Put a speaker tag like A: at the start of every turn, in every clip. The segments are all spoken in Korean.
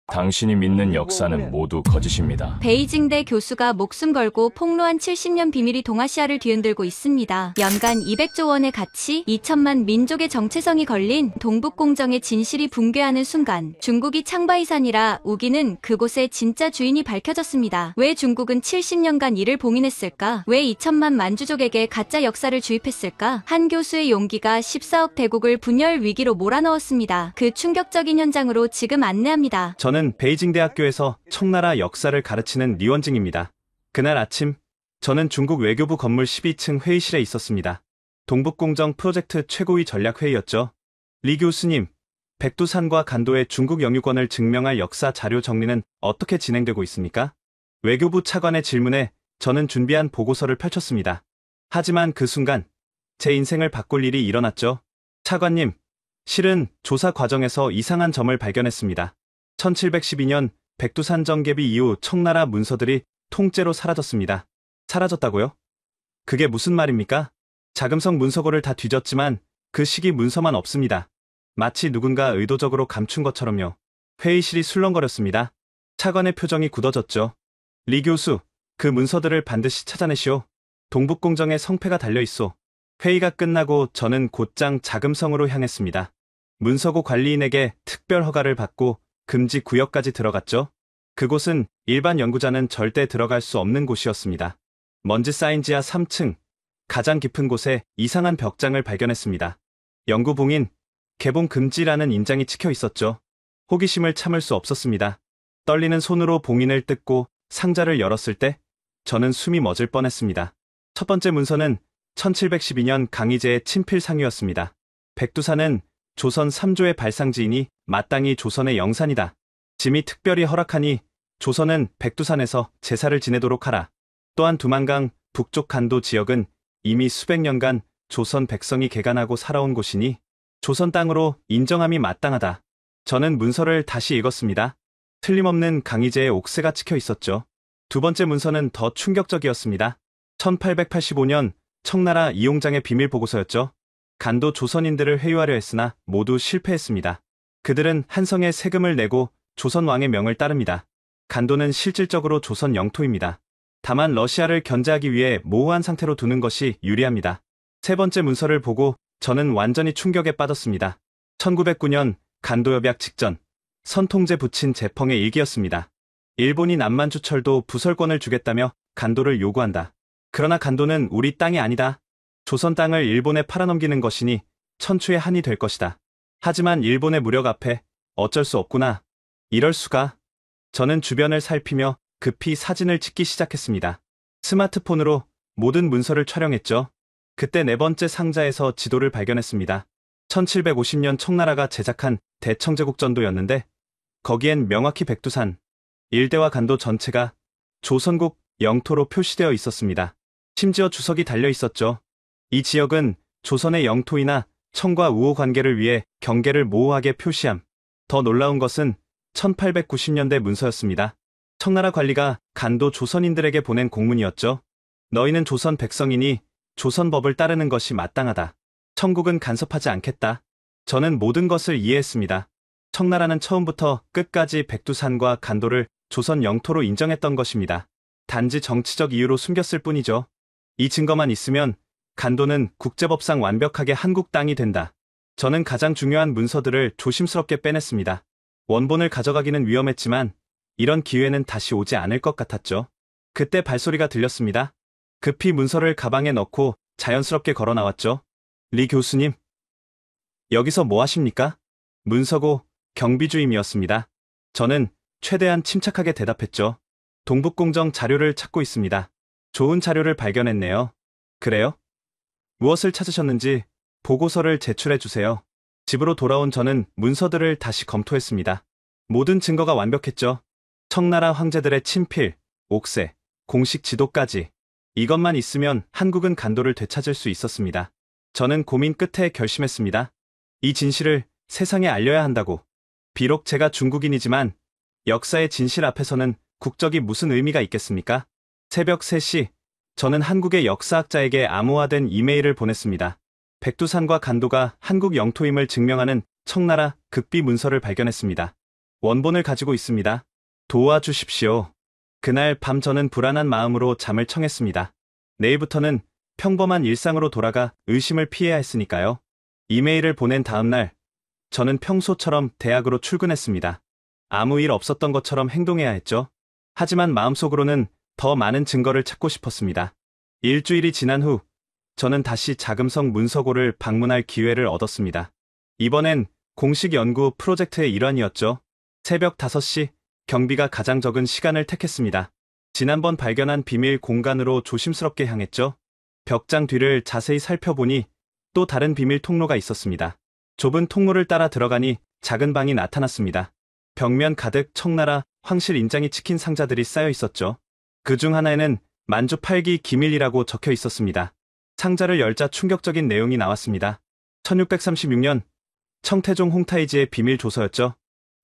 A: 당신이 믿는 역사는 모두 거짓입니다.
B: 베이징대 교수가 목숨 걸고 폭로한 70년 비밀이 동아시아를 뒤흔들고 있습니다. 연간 200조 원의 가치, 2천만 민족의 정체성이 걸린 동북공정의 진실이 붕괴하는 순간 중국이 창바이산이라 우기는 그곳의 진짜 주인이 밝혀졌습니다. 왜 중국은 70년간 이를 봉인했을까? 왜 2천만 만주족에게 가짜 역사를 주입했을까? 한 교수의 용기가 14억 대국을 분열 위기로 몰아넣었습니다. 그 충격적인 현장으로 지금 안내합니다.
C: 저는 베이징 대학교에서 청나라 역사를 가르치는 리원징입니다. 그날 아침, 저는 중국 외교부 건물 12층 회의실에 있었습니다. 동북공정 프로젝트 최고위 전략회의였죠. 리 교수님, 백두산과 간도의 중국 영유권을 증명할 역사 자료 정리는 어떻게 진행되고 있습니까? 외교부 차관의 질문에 저는 준비한 보고서를 펼쳤습니다. 하지만 그 순간 제 인생을 바꿀 일이 일어났죠. 차관님, 실은 조사 과정에서 이상한 점을 발견했습니다. 1712년 백두산 정개비 이후 청나라 문서들이 통째로 사라졌습니다. 사라졌다고요? 그게 무슨 말입니까? 자금성 문서고를 다 뒤졌지만 그 시기 문서만 없습니다. 마치 누군가 의도적으로 감춘 것처럼요. 회의실이 술렁거렸습니다. 차관의 표정이 굳어졌죠. 리 교수, 그 문서들을 반드시 찾아내시오. 동북공정에 성패가 달려있소. 회의가 끝나고 저는 곧장 자금성으로 향했습니다. 문서고 관리인에게 특별 허가를 받고 금지 구역까지 들어갔죠. 그곳은 일반 연구자는 절대 들어갈 수 없는 곳이었습니다. 먼지 쌓인 지하 3층, 가장 깊은 곳에 이상한 벽장을 발견했습니다. 연구 봉인, 개봉 금지라는 인장이 찍혀 있었죠. 호기심을 참을 수 없었습니다. 떨리는 손으로 봉인을 뜯고 상자를 열었을 때 저는 숨이 멎을 뻔했습니다. 첫 번째 문서는 1712년 강희제의 친필상이었습니다. 백두산은 조선 3조의 발상지이니 마땅히 조선의 영산이다. 짐이 특별히 허락하니 조선은 백두산에서 제사를 지내도록 하라. 또한 두만강 북쪽 간도 지역은 이미 수백 년간 조선 백성이 개간하고 살아온 곳이니 조선 땅으로 인정함이 마땅하다. 저는 문서를 다시 읽었습니다. 틀림없는 강희제의 옥새가 찍혀 있었죠. 두 번째 문서는 더 충격적이었습니다. 1885년 청나라 이용장의 비밀 보고서였죠. 간도 조선인들을 회유하려 했으나 모두 실패했습니다. 그들은 한성에 세금을 내고 조선 왕의 명을 따릅니다. 간도는 실질적으로 조선 영토입니다. 다만 러시아를 견제하기 위해 모호한 상태로 두는 것이 유리합니다. 세 번째 문서를 보고 저는 완전히 충격에 빠졌습니다. 1909년 간도협약 직전, 선통제 부친 제펑의 일기였습니다. 일본이 남만주철도 부설권을 주겠다며 간도를 요구한다. 그러나 간도는 우리 땅이 아니다. 조선 땅을 일본에 팔아넘기는 것이니 천추의 한이 될 것이다. 하지만 일본의 무력 앞에 어쩔 수 없구나. 이럴 수가. 저는 주변을 살피며 급히 사진을 찍기 시작했습니다. 스마트폰으로 모든 문서를 촬영했죠. 그때 네 번째 상자에서 지도를 발견했습니다. 1750년 청나라가 제작한 대청제국전도였는데 거기엔 명확히 백두산, 일대와 간도 전체가 조선국 영토로 표시되어 있었습니다. 심지어 주석이 달려 있었죠. 이 지역은 조선의 영토이나 청과 우호 관계를 위해 경계를 모호하게 표시함. 더 놀라운 것은 1890년대 문서였습니다. 청나라 관리가 간도 조선인들에게 보낸 공문이었죠. 너희는 조선 백성이니 조선법을 따르는 것이 마땅하다. 청국은 간섭하지 않겠다. 저는 모든 것을 이해했습니다. 청나라는 처음부터 끝까지 백두산과 간도를 조선 영토로 인정했던 것입니다. 단지 정치적 이유로 숨겼을 뿐이죠. 이 증거만 있으면 간도는 국제법상 완벽하게 한국 땅이 된다. 저는 가장 중요한 문서들을 조심스럽게 빼냈습니다. 원본을 가져가기는 위험했지만 이런 기회는 다시 오지 않을 것 같았죠. 그때 발소리가 들렸습니다. 급히 문서를 가방에 넣고 자연스럽게 걸어 나왔죠. 리 교수님, 여기서 뭐 하십니까? 문서고 경비주임이었습니다. 저는 최대한 침착하게 대답했죠. 동북공정 자료를 찾고 있습니다. 좋은 자료를 발견했네요. 그래요? 무엇을 찾으셨는지 보고서를 제출해 주세요. 집으로 돌아온 저는 문서들을 다시 검토했습니다. 모든 증거가 완벽했죠. 청나라 황제들의 친필, 옥새, 공식 지도까지. 이것만 있으면 한국은 간도를 되찾을 수 있었습니다. 저는 고민 끝에 결심했습니다. 이 진실을 세상에 알려야 한다고. 비록 제가 중국인이지만 역사의 진실 앞에서는 국적이 무슨 의미가 있겠습니까? 새벽 3시, 저는 한국의 역사학자에게 암호화된 이메일을 보냈습니다. 백두산과 간도가 한국 영토임을 증명하는 청나라 극비 문서를 발견했습니다. 원본을 가지고 있습니다. 도와주십시오. 그날 밤 저는 불안한 마음으로 잠을 청했습니다. 내일부터는 평범한 일상으로 돌아가 의심을 피해야 했으니까요. 이메일을 보낸 다음 날, 저는 평소처럼 대학으로 출근했습니다. 아무 일 없었던 것처럼 행동해야 했죠. 하지만 마음속으로는 더 많은 증거를 찾고 싶었습니다. 일주일이 지난 후, 저는 다시 자금성 문서고를 방문할 기회를 얻었습니다. 이번엔 공식 연구 프로젝트의 일환이었죠. 새벽 5시, 경비가 가장 적은 시간을 택했습니다. 지난번 발견한 비밀 공간으로 조심스럽게 향했죠. 벽장 뒤를 자세히 살펴보니 또 다른 비밀 통로가 있었습니다. 좁은 통로를 따라 들어가니 작은 방이 나타났습니다. 벽면 가득 청나라 황실 인장이 찍힌 상자들이 쌓여 있었죠. 그중 하나에는 만주 8기 기밀이라고 적혀 있었습니다. 상자를 열자 충격적인 내용이 나왔습니다. 1636년 청태종 홍타이지의 비밀 조서였죠.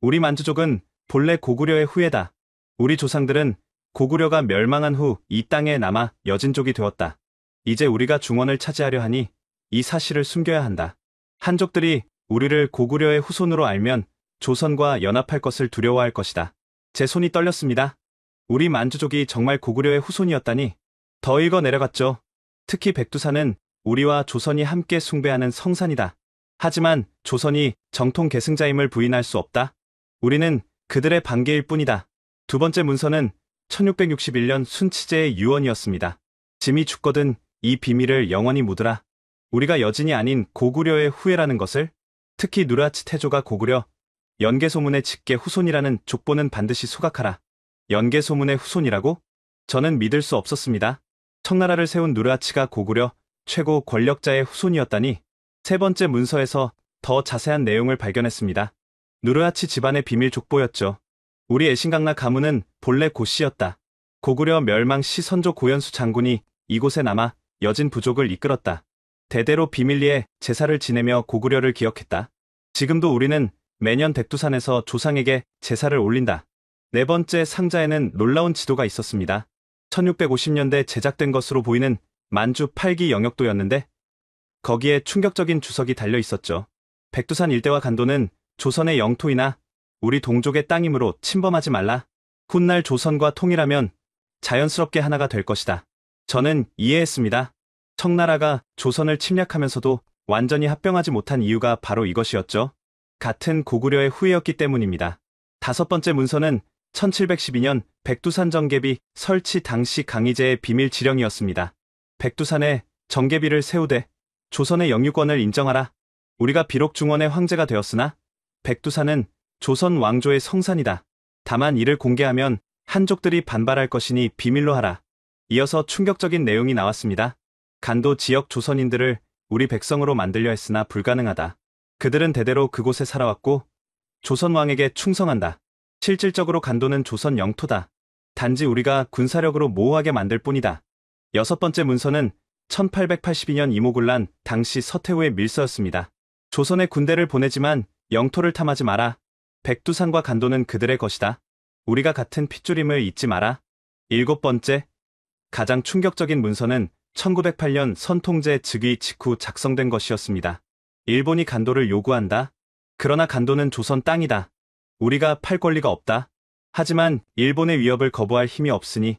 C: 우리 만주족은 본래 고구려의 후예다. 우리 조상들은 고구려가 멸망한 후 이 땅에 남아 여진족이 되었다. 이제 우리가 중원을 차지하려 하니 이 사실을 숨겨야 한다. 한족들이 우리를 고구려의 후손으로 알면 조선과 연합할 것을 두려워할 것이다. 제 손이 떨렸습니다. 우리 만주족이 정말 고구려의 후손이었다니. 더 읽어 내려갔죠. 특히 백두산은 우리와 조선이 함께 숭배하는 성산이다. 하지만 조선이 정통 계승자임을 부인할 수 없다. 우리는 그들의 반계일 뿐이다. 두 번째 문서는 1661년 순치제의 유언이었습니다. 짐이 죽거든 이 비밀을 영원히 묻으라. 우리가 여진이 아닌 고구려의 후예라는 것을, 특히 누르하치 태조가 고구려 연개소문의 직계 후손이라는 족보는 반드시 소각하라. 연개소문의 후손이라고? 저는 믿을 수 없었습니다. 청나라를 세운 누르하치가 고구려 최고 권력자의 후손이었다니. 세 번째 문서에서 더 자세한 내용을 발견했습니다. 누르하치 집안의 비밀 족보였죠. 우리 애신강나 가문은 본래 고씨였다. 고구려 멸망 시 선조 고연수 장군이 이곳에 남아 여진 부족을 이끌었다. 대대로 비밀리에 제사를 지내며 고구려를 기억했다. 지금도 우리는 매년 백두산에서 조상에게 제사를 올린다. 네 번째 상자에는 놀라운 지도가 있었습니다. 1650년대 제작된 것으로 보이는 만주 8기 영역도였는데 거기에 충격적인 주석이 달려 있었죠. 백두산 일대와 간도는 조선의 영토이나 우리 동족의 땅이므로 침범하지 말라. 훗날 조선과 통일하면 자연스럽게 하나가 될 것이다. 저는 이해했습니다. 청나라가 조선을 침략하면서도 완전히 합병하지 못한 이유가 바로 이것이었죠. 같은 고구려의 후예였기 때문입니다. 다섯 번째 문서는 1712년 백두산 정계비 설치 당시 강희제의 비밀 지령이었습니다. 백두산에 정계비를 세우되 조선의 영유권을 인정하라. 우리가 비록 중원의 황제가 되었으나 백두산은 조선 왕조의 성산이다. 다만 이를 공개하면 한족들이 반발할 것이니 비밀로 하라. 이어서 충격적인 내용이 나왔습니다. 간도 지역 조선인들을 우리 백성으로 만들려 했으나 불가능하다. 그들은 대대로 그곳에 살아왔고 조선 왕에게 충성한다. 실질적으로 간도는 조선 영토다. 단지 우리가 군사력으로 모호하게 만들 뿐이다. 여섯 번째 문서는 1882년 이모군란 당시 서태후의 밀서였습니다. 조선에 군대를 보내지만 영토를 탐하지 마라. 백두산과 간도는 그들의 것이다. 우리가 같은 핏줄임을 잊지 마라. 일곱 번째, 가장 충격적인 문서는 1908년 선통제 즉위 직후 작성된 것이었습니다. 일본이 간도를 요구한다. 그러나 간도는 조선 땅이다. 우리가 팔 권리가 없다. 하지만 일본의 위협을 거부할 힘이 없으니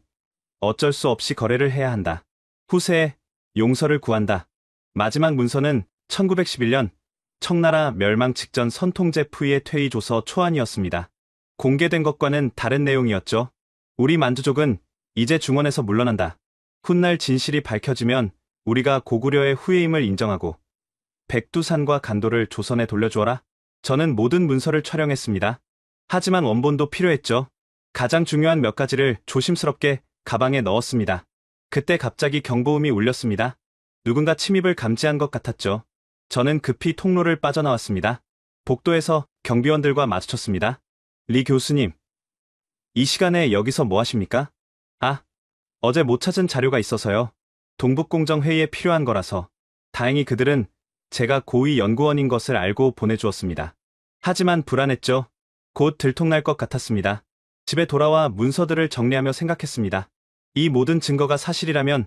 C: 어쩔 수 없이 거래를 해야 한다. 후세에 용서를 구한다. 마지막 문서는 1911년 청나라 멸망 직전 선통제 푸이의 퇴위 조서 초안이었습니다. 공개된 것과는 다른 내용이었죠. 우리 만주족은 이제 중원에서 물러난다. 훗날 진실이 밝혀지면 우리가 고구려의 후예임을 인정하고 백두산과 간도를 조선에 돌려주어라. 저는 모든 문서를 촬영했습니다. 하지만 원본도 필요했죠. 가장 중요한 몇 가지를 조심스럽게 가방에 넣었습니다. 그때 갑자기 경보음이 울렸습니다. 누군가 침입을 감지한 것 같았죠. 저는 급히 통로를 빠져나왔습니다. 복도에서 경비원들과 마주쳤습니다. 리 교수님, 이 시간에 여기서 뭐 하십니까? 아, 어제 못 찾은 자료가 있어서요. 동북공정 회의에 필요한 거라서. 다행히 그들은 제가 고위 연구원인 것을 알고 보내주었습니다. 하지만 불안했죠. 곧 들통날 것 같았습니다. 집에 돌아와 문서들을 정리하며 생각했습니다. 이 모든 증거가 사실이라면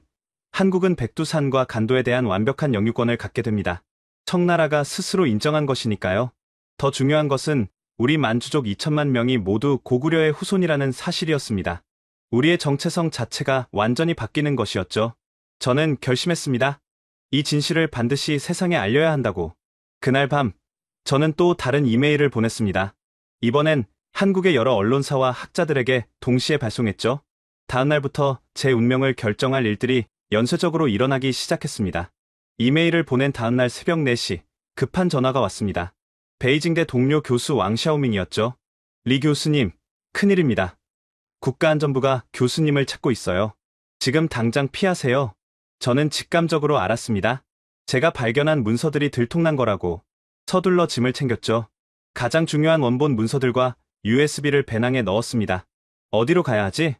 C: 한국은 백두산과 간도에 대한 완벽한 영유권을 갖게 됩니다. 청나라가 스스로 인정한 것이니까요. 더 중요한 것은 우리 만주족 2천만 명이 모두 고구려의 후손이라는 사실이었습니다. 우리의 정체성 자체가 완전히 바뀌는 것이었죠. 저는 결심했습니다. 이 진실을 반드시 세상에 알려야 한다고. 그날 밤, 저는 또 다른 이메일을 보냈습니다. 이번엔 한국의 여러 언론사와 학자들에게 동시에 발송했죠. 다음 날부터 제 운명을 결정할 일들이 연쇄적으로 일어나기 시작했습니다. 이메일을 보낸 다음 날 새벽 4시, 급한 전화가 왔습니다. 베이징대 동료 교수 왕샤오밍이었죠. 리 교수님, 큰일입니다. 국가안전부가 교수님을 찾고 있어요. 지금 당장 피하세요. 저는 직감적으로 알았습니다. 제가 발견한 문서들이 들통난 거라고. 서둘러 짐을 챙겼죠. 가장 중요한 원본 문서들과 USB를 배낭에 넣었습니다. 어디로 가야 하지?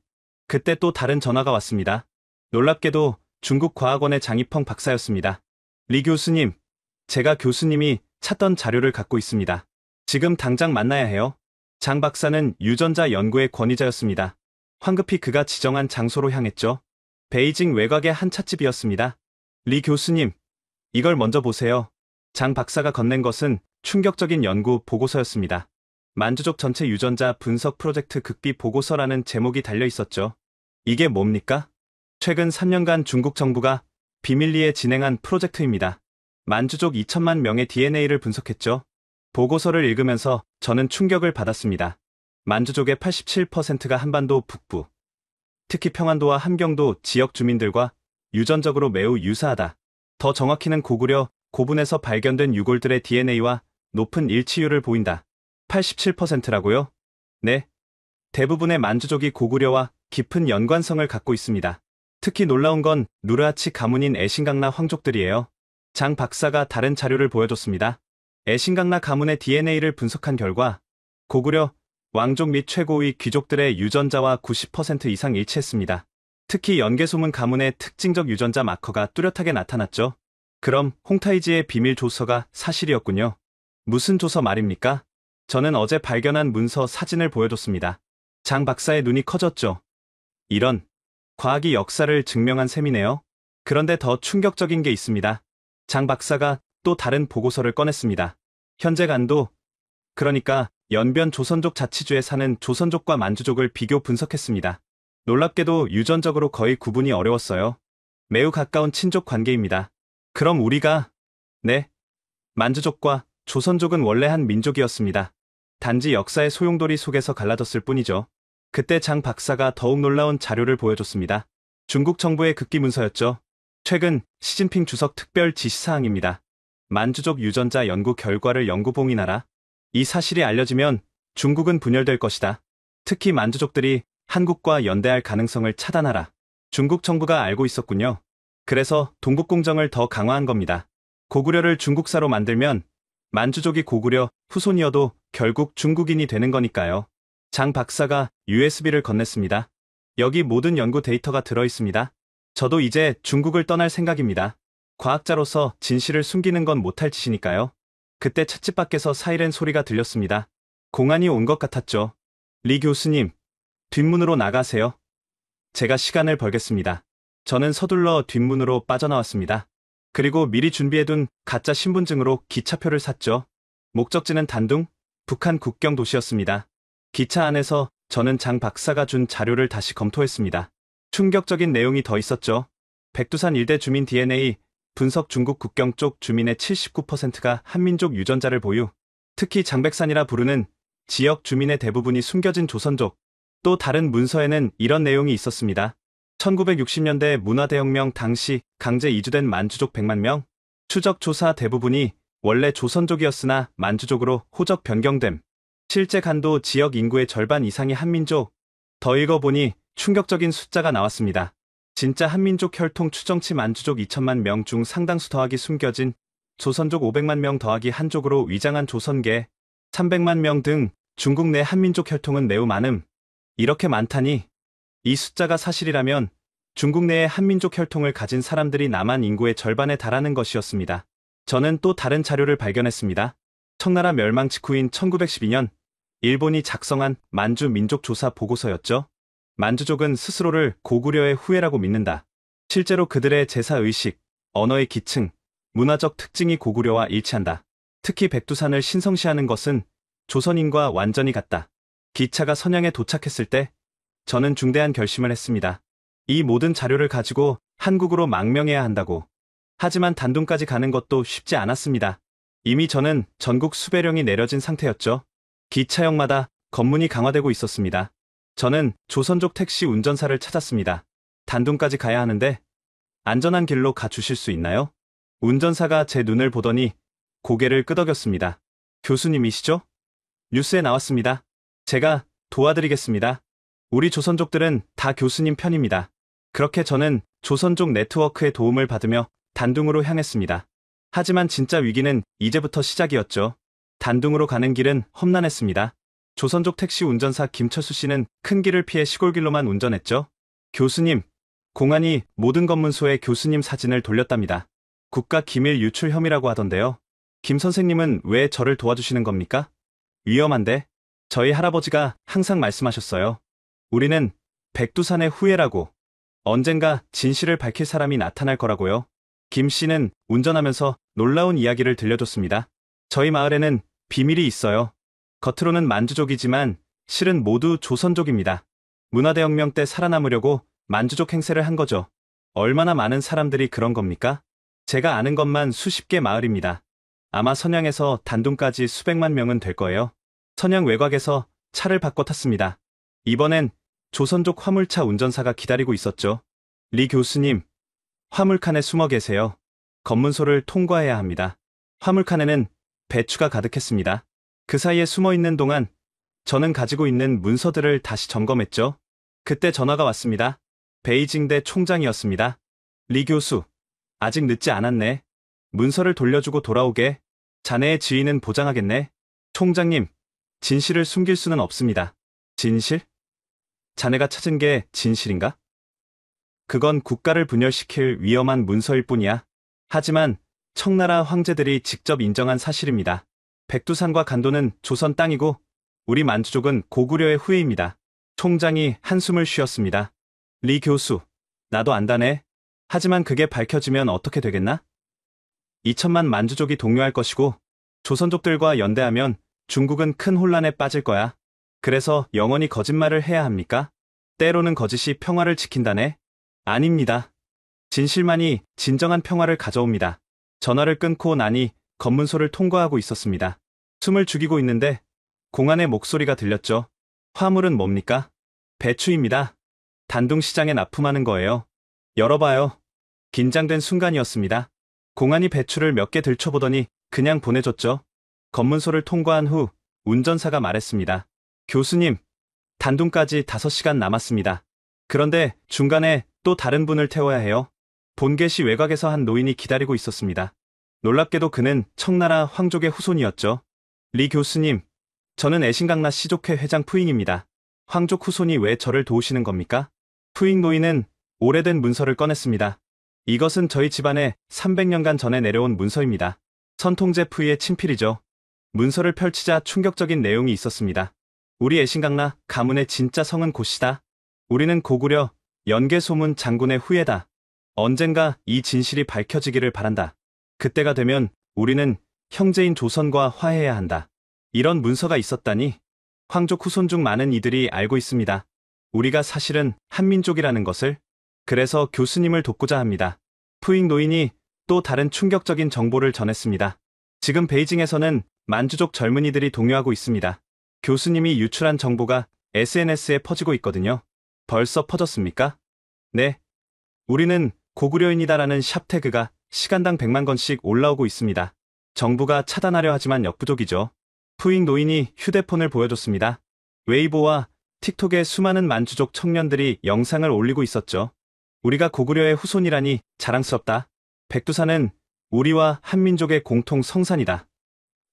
C: 그때 또 다른 전화가 왔습니다. 놀랍게도 중국 과학원의 장이펑 박사였습니다. 리 교수님, 제가 교수님이 찾던 자료를 갖고 있습니다. 지금 당장 만나야 해요. 장 박사는 유전자 연구의 권위자였습니다. 황급히 그가 지정한 장소로 향했죠. 베이징 외곽의 한 찻집이었습니다. 리 교수님, 이걸 먼저 보세요. 장 박사가 건넨 것은 충격적인 연구 보고서였습니다. 만주족 전체 유전자 분석 프로젝트 극비 보고서라는 제목이 달려 있었죠. 이게 뭡니까? 최근 3년간 중국 정부가 비밀리에 진행한 프로젝트입니다. 만주족 2천만 명의 DNA를 분석했죠. 보고서를 읽으면서 저는 충격을 받았습니다. 만주족의 87%가 한반도 북부, 특히 평안도와 함경도 지역 주민들과 유전적으로 매우 유사하다. 더 정확히는 고구려, 고분에서 발견된 유골들의 DNA와 높은 일치율을 보인다. 87%라고요? 네. 대부분의 만주족이 고구려와 깊은 연관성을 갖고 있습니다. 특히 놀라운 건 누르하치 가문인 애신강라 황족들이에요. 장 박사가 다른 자료를 보여줬습니다. 애신강라 가문의 DNA를 분석한 결과 고구려, 왕족 및 최고위 귀족들의 유전자와 90% 이상 일치했습니다. 특히 연개소문 가문의 특징적 유전자 마커가 뚜렷하게 나타났죠. 그럼 홍타이지의 비밀 조서가 사실이었군요. 무슨 조서 말입니까? 저는 어제 발견한 문서 사진을 보여줬습니다. 장 박사의 눈이 커졌죠. 이런, 과학이 역사를 증명한 셈이네요. 그런데 더 충격적인 게 있습니다. 장 박사가 또 다른 보고서를 꺼냈습니다. 현재 간도, 그러니까 연변 조선족 자치주에 사는 조선족과 만주족을 비교 분석했습니다. 놀랍게도 유전적으로 거의 구분이 어려웠어요. 매우 가까운 친족 관계입니다. 그럼 우리가, 네, 만주족과 조선족은 원래 한 민족이었습니다. 단지 역사의 소용돌이 속에서 갈라졌을 뿐이죠. 그때 장 박사가 더욱 놀라운 자료를 보여줬습니다. 중국 정부의 극기 문서였죠. 최근 시진핑 주석 특별 지시사항입니다. 만주족 유전자 연구 결과를 영구 봉인하라. 이 사실이 알려지면 중국은 분열될 것이다. 특히 만주족들이 한국과 연대할 가능성을 차단하라. 중국 정부가 알고 있었군요. 그래서 동북공정을 더 강화한 겁니다. 고구려를 중국사로 만들면 만주족이 고구려 후손이어도 결국 중국인이 되는 거니까요. 장 박사가 USB를 건넸습니다. 여기 모든 연구 데이터가 들어있습니다. 저도 이제 중국을 떠날 생각입니다. 과학자로서 진실을 숨기는 건 못할 짓이니까요. 그때 찻집 밖에서 사이렌 소리가 들렸습니다. 공안이 온 것 같았죠. 리 교수님, 뒷문으로 나가세요. 제가 시간을 벌겠습니다. 저는 서둘러 뒷문으로 빠져나왔습니다. 그리고 미리 준비해둔 가짜 신분증으로 기차표를 샀죠. 목적지는 단둥, 북한 국경 도시였습니다. 기차 안에서 저는 장 박사가 준 자료를 다시 검토했습니다. 충격적인 내용이 더 있었죠. 백두산 일대 주민 DNA 분석 중국 국경 쪽 주민의 79%가 한민족 유전자를 보유. 특히 장백산이라 부르는 지역 주민의 대부분이 숨겨진 조선족. 또 다른 문서에는 이런 내용이 있었습니다. 1960년대 문화대혁명 당시 강제 이주된 만주족 100만 명. 추적 조사 대부분이 원래 조선족이었으나 만주족으로 호적 변경됨. 실제 간도 지역 인구의 절반 이상이 한민족. 더 읽어보니 충격적인 숫자가 나왔습니다. 진짜 한민족 혈통 추정치 만주족 2천만 명 중 상당수 더하기 숨겨진 조선족 500만 명 더하기 한족으로 위장한 조선계 300만 명 등 중국 내 한민족 혈통은 매우 많음. 이렇게 많다니 이 숫자가 사실이라면 중국 내의 한민족 혈통을 가진 사람들이 남한 인구의 절반에 달하는 것이었습니다. 저는 또 다른 자료를 발견했습니다. 청나라 멸망 직후인 1912년 일본이 작성한 만주 민족 조사 보고서였죠. 만주족은 스스로를 고구려의 후예라고 믿는다. 실제로 그들의 제사의식, 언어의 기층, 문화적 특징이 고구려와 일치한다. 특히 백두산을 신성시하는 것은 조선인과 완전히 같다. 기차가 선양에 도착했을 때 저는 중대한 결심을 했습니다. 이 모든 자료를 가지고 한국으로 망명해야 한다고. 하지만 단둥까지 가는 것도 쉽지 않았습니다. 이미 저는 전국 수배령이 내려진 상태였죠. 기차역마다 검문이 강화되고 있었습니다. 저는 조선족 택시 운전사를 찾았습니다. 단둥까지 가야 하는데 안전한 길로 가주실 수 있나요? 운전사가 제 눈을 보더니 고개를 끄덕였습니다. 교수님이시죠? 뉴스에 나왔습니다. 제가 도와드리겠습니다. 우리 조선족들은 다 교수님 편입니다. 그렇게 저는 조선족 네트워크의 도움을 받으며 단둥으로 향했습니다. 하지만 진짜 위기는 이제부터 시작이었죠. 단둥으로 가는 길은 험난했습니다. 조선족 택시 운전사 김철수 씨는 큰 길을 피해 시골길로만 운전했죠. 교수님, 공안이 모든 검문소에 교수님 사진을 돌렸답니다. 국가 기밀 유출 혐의라고 하던데요. 김 선생님은 왜 저를 도와주시는 겁니까? 위험한데? 저희 할아버지가 항상 말씀하셨어요. 우리는 백두산의 후예라고. 언젠가 진실을 밝힐 사람이 나타날 거라고요. 김 씨는 운전하면서 놀라운 이야기를 들려줬습니다. 저희 마을에는 비밀이 있어요. 겉으로는 만주족이지만 실은 모두 조선족입니다. 문화대혁명 때 살아남으려고 만주족 행세를 한 거죠. 얼마나 많은 사람들이 그런 겁니까? 제가 아는 것만 수십 개 마을입니다. 아마 선양에서 단둥까지 수백만 명은 될 거예요. 선양 외곽에서 차를 바꿔 탔습니다. 이번엔 조선족 화물차 운전사가 기다리고 있었죠. 리 교수님, 화물칸에 숨어 계세요. 검문소를 통과해야 합니다. 화물칸에는 배추가 가득했습니다. 그 사이에 숨어 있는 동안 저는 가지고 있는 문서들을 다시 점검했죠. 그때 전화가 왔습니다. 베이징대 총장이었습니다. 리 교수, 아직 늦지 않았네. 문서를 돌려주고 돌아오게. 자네의 지위는 보장하겠네. 총장님, 진실을 숨길 수는 없습니다. 진실? 자네가 찾은 게 진실인가? 그건 국가를 분열시킬 위험한 문서일 뿐이야. 하지만 청나라 황제들이 직접 인정한 사실입니다. 백두산과 간도는 조선 땅이고 우리 만주족은 고구려의 후예입니다. 총장이 한숨을 쉬었습니다. 리 교수, 나도 안다네. 하지만 그게 밝혀지면 어떻게 되겠나? 2천만 만주족이 동요할 것이고 조선족들과 연대하면 중국은 큰 혼란에 빠질 거야. 그래서 영원히 거짓말을 해야 합니까? 때로는 거짓이 평화를 지킨다네? 아닙니다. 진실만이 진정한 평화를 가져옵니다. 전화를 끊고 나니 검문소를 통과하고 있었습니다. 숨을 죽이고 있는데 공안의 목소리가 들렸죠. 화물은 뭡니까? 배추입니다. 단둥시장에 납품하는 거예요. 열어봐요. 긴장된 순간이었습니다. 공안이 배추를 몇 개 들춰보더니 그냥 보내줬죠. 검문소를 통과한 후 운전사가 말했습니다. 교수님, 단둥까지 5시간 남았습니다. 그런데 중간에 또 다른 분을 태워야 해요. 본계시 외곽에서 한 노인이 기다리고 있었습니다. 놀랍게도 그는 청나라 황족의 후손이었죠. 리 교수님, 저는 애신강나 시족회 회장 푸잉입니다. 황족 후손이 왜 저를 도우시는 겁니까? 푸잉 노인은 오래된 문서를 꺼냈습니다. 이것은 저희 집안에 300년간 전에 내려온 문서입니다. 선통제 푸이의 친필이죠. 문서를 펼치자 충격적인 내용이 있었습니다. 우리 애신강나 가문의 진짜 성은 곧이다. 우리는 고구려 연개소문 장군의 후예다. 언젠가 이 진실이 밝혀지기를 바란다. 그때가 되면 우리는 형제인 조선과 화해해야 한다. 이런 문서가 있었다니 황족 후손 중 많은 이들이 알고 있습니다. 우리가 사실은 한민족이라는 것을. 그래서 교수님을 돕고자 합니다. 푸잉 노인이 또 다른 충격적인 정보를 전했습니다. 지금 베이징에서는 만주족 젊은이들이 동요하고 있습니다. 교수님이 유출한 정보가 SNS에 퍼지고 있거든요. 벌써 퍼졌습니까? 네. 우리는 고구려인이다라는 샵태그가 시간당 100만 건씩 올라오고 있습니다. 정부가 차단하려 하지만 역부족이죠. 푸잉 노인이 휴대폰을 보여줬습니다. 웨이보와 틱톡에 수많은 만주족 청년들이 영상을 올리고 있었죠. 우리가 고구려의 후손이라니 자랑스럽다. 백두산은 우리와 한민족의 공통 성산이다.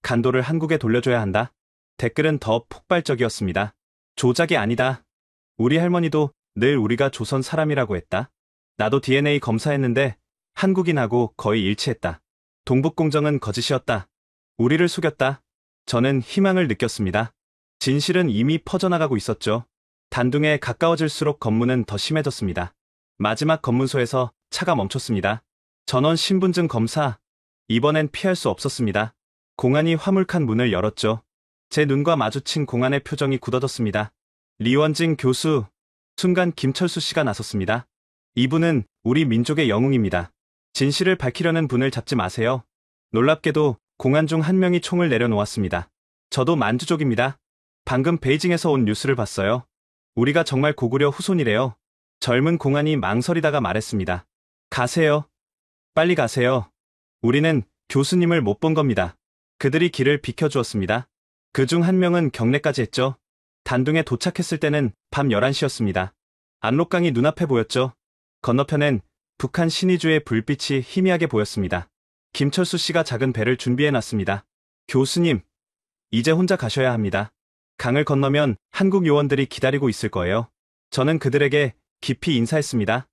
C: 간도를 한국에 돌려줘야 한다. 댓글은 더 폭발적이었습니다. 조작이 아니다. 우리 할머니도 늘 우리가 조선 사람이라고 했다. 나도 DNA 검사했는데 한국인하고 거의 일치했다. 동북공정은 거짓이었다. 우리를 속였다. 저는 희망을 느꼈습니다. 진실은 이미 퍼져나가고 있었죠. 단둥에 가까워질수록 검문은 더 심해졌습니다. 마지막 검문소에서 차가 멈췄습니다. 전원 신분증 검사. 이번엔 피할 수 없었습니다. 공안이 화물칸 문을 열었죠. 제 눈과 마주친 공안의 표정이 굳어졌습니다. 리원진 교수, 순간 김철수 씨가 나섰습니다. 이분은 우리 민족의 영웅입니다. 진실을 밝히려는 분을 잡지 마세요. 놀랍게도 공안 중 한 명이 총을 내려놓았습니다. 저도 만주족입니다. 방금 베이징에서 온 뉴스를 봤어요. 우리가 정말 고구려 후손이래요. 젊은 공안이 망설이다가 말했습니다. 가세요. 빨리 가세요. 우리는 교수님을 못 본 겁니다. 그들이 길을 비켜주었습니다. 그중 한 명은 경례까지 했죠. 단둥에 도착했을 때는 밤 11시였습니다. 압록강이 눈앞에 보였죠. 건너편엔 북한 신의주의 불빛이 희미하게 보였습니다. 김철수 씨가 작은 배를 준비해놨습니다. 교수님, 이제 혼자 가셔야 합니다. 강을 건너면 한국 요원들이 기다리고 있을 거예요. 저는 그들에게 깊이 인사했습니다.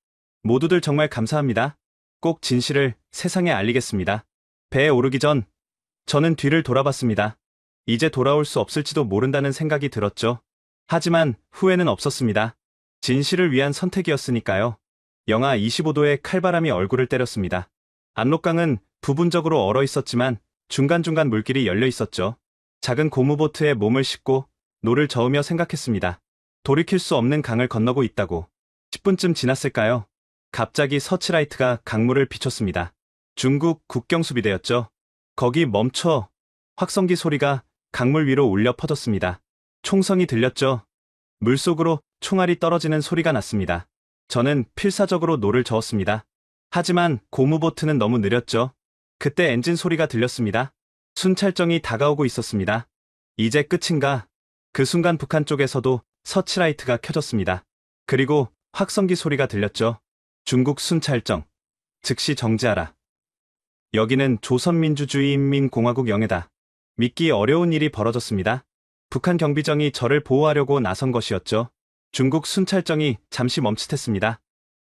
C: 모두들 정말 감사합니다. 꼭 진실을 세상에 알리겠습니다. 배에 오르기 전 저는 뒤를 돌아봤습니다. 이제 돌아올 수 없을지도 모른다는 생각이 들었죠. 하지만 후회는 없었습니다. 진실을 위한 선택이었으니까요. 영하 25도의 칼바람이 얼굴을 때렸습니다. 압록강은 부분적으로 얼어 있었지만 중간중간 물길이 열려 있었죠. 작은 고무보트에 몸을 싣고 노를 저으며 생각했습니다. 돌이킬 수 없는 강을 건너고 있다고. 10분쯤 지났을까요? 갑자기 서치라이트가 강물을 비췄습니다. 중국 국경수비대였죠. 거기 멈춰. 확성기 소리가 강물 위로 울려 퍼졌습니다. 총성이 들렸죠. 물속으로 총알이 떨어지는 소리가 났습니다. 저는 필사적으로 노를 저었습니다. 하지만 고무보트는 너무 느렸죠. 그때 엔진 소리가 들렸습니다. 순찰정이 다가오고 있었습니다. 이제 끝인가? 그 순간 북한 쪽에서도 서치라이트가 켜졌습니다. 그리고 확성기 소리가 들렸죠. 중국 순찰정. 즉시 정지하라. 여기는 조선민주주의인민공화국 영해다. 믿기 어려운 일이 벌어졌습니다. 북한 경비정이 저를 보호하려고 나선 것이었죠. 중국 순찰정이 잠시 멈칫했습니다.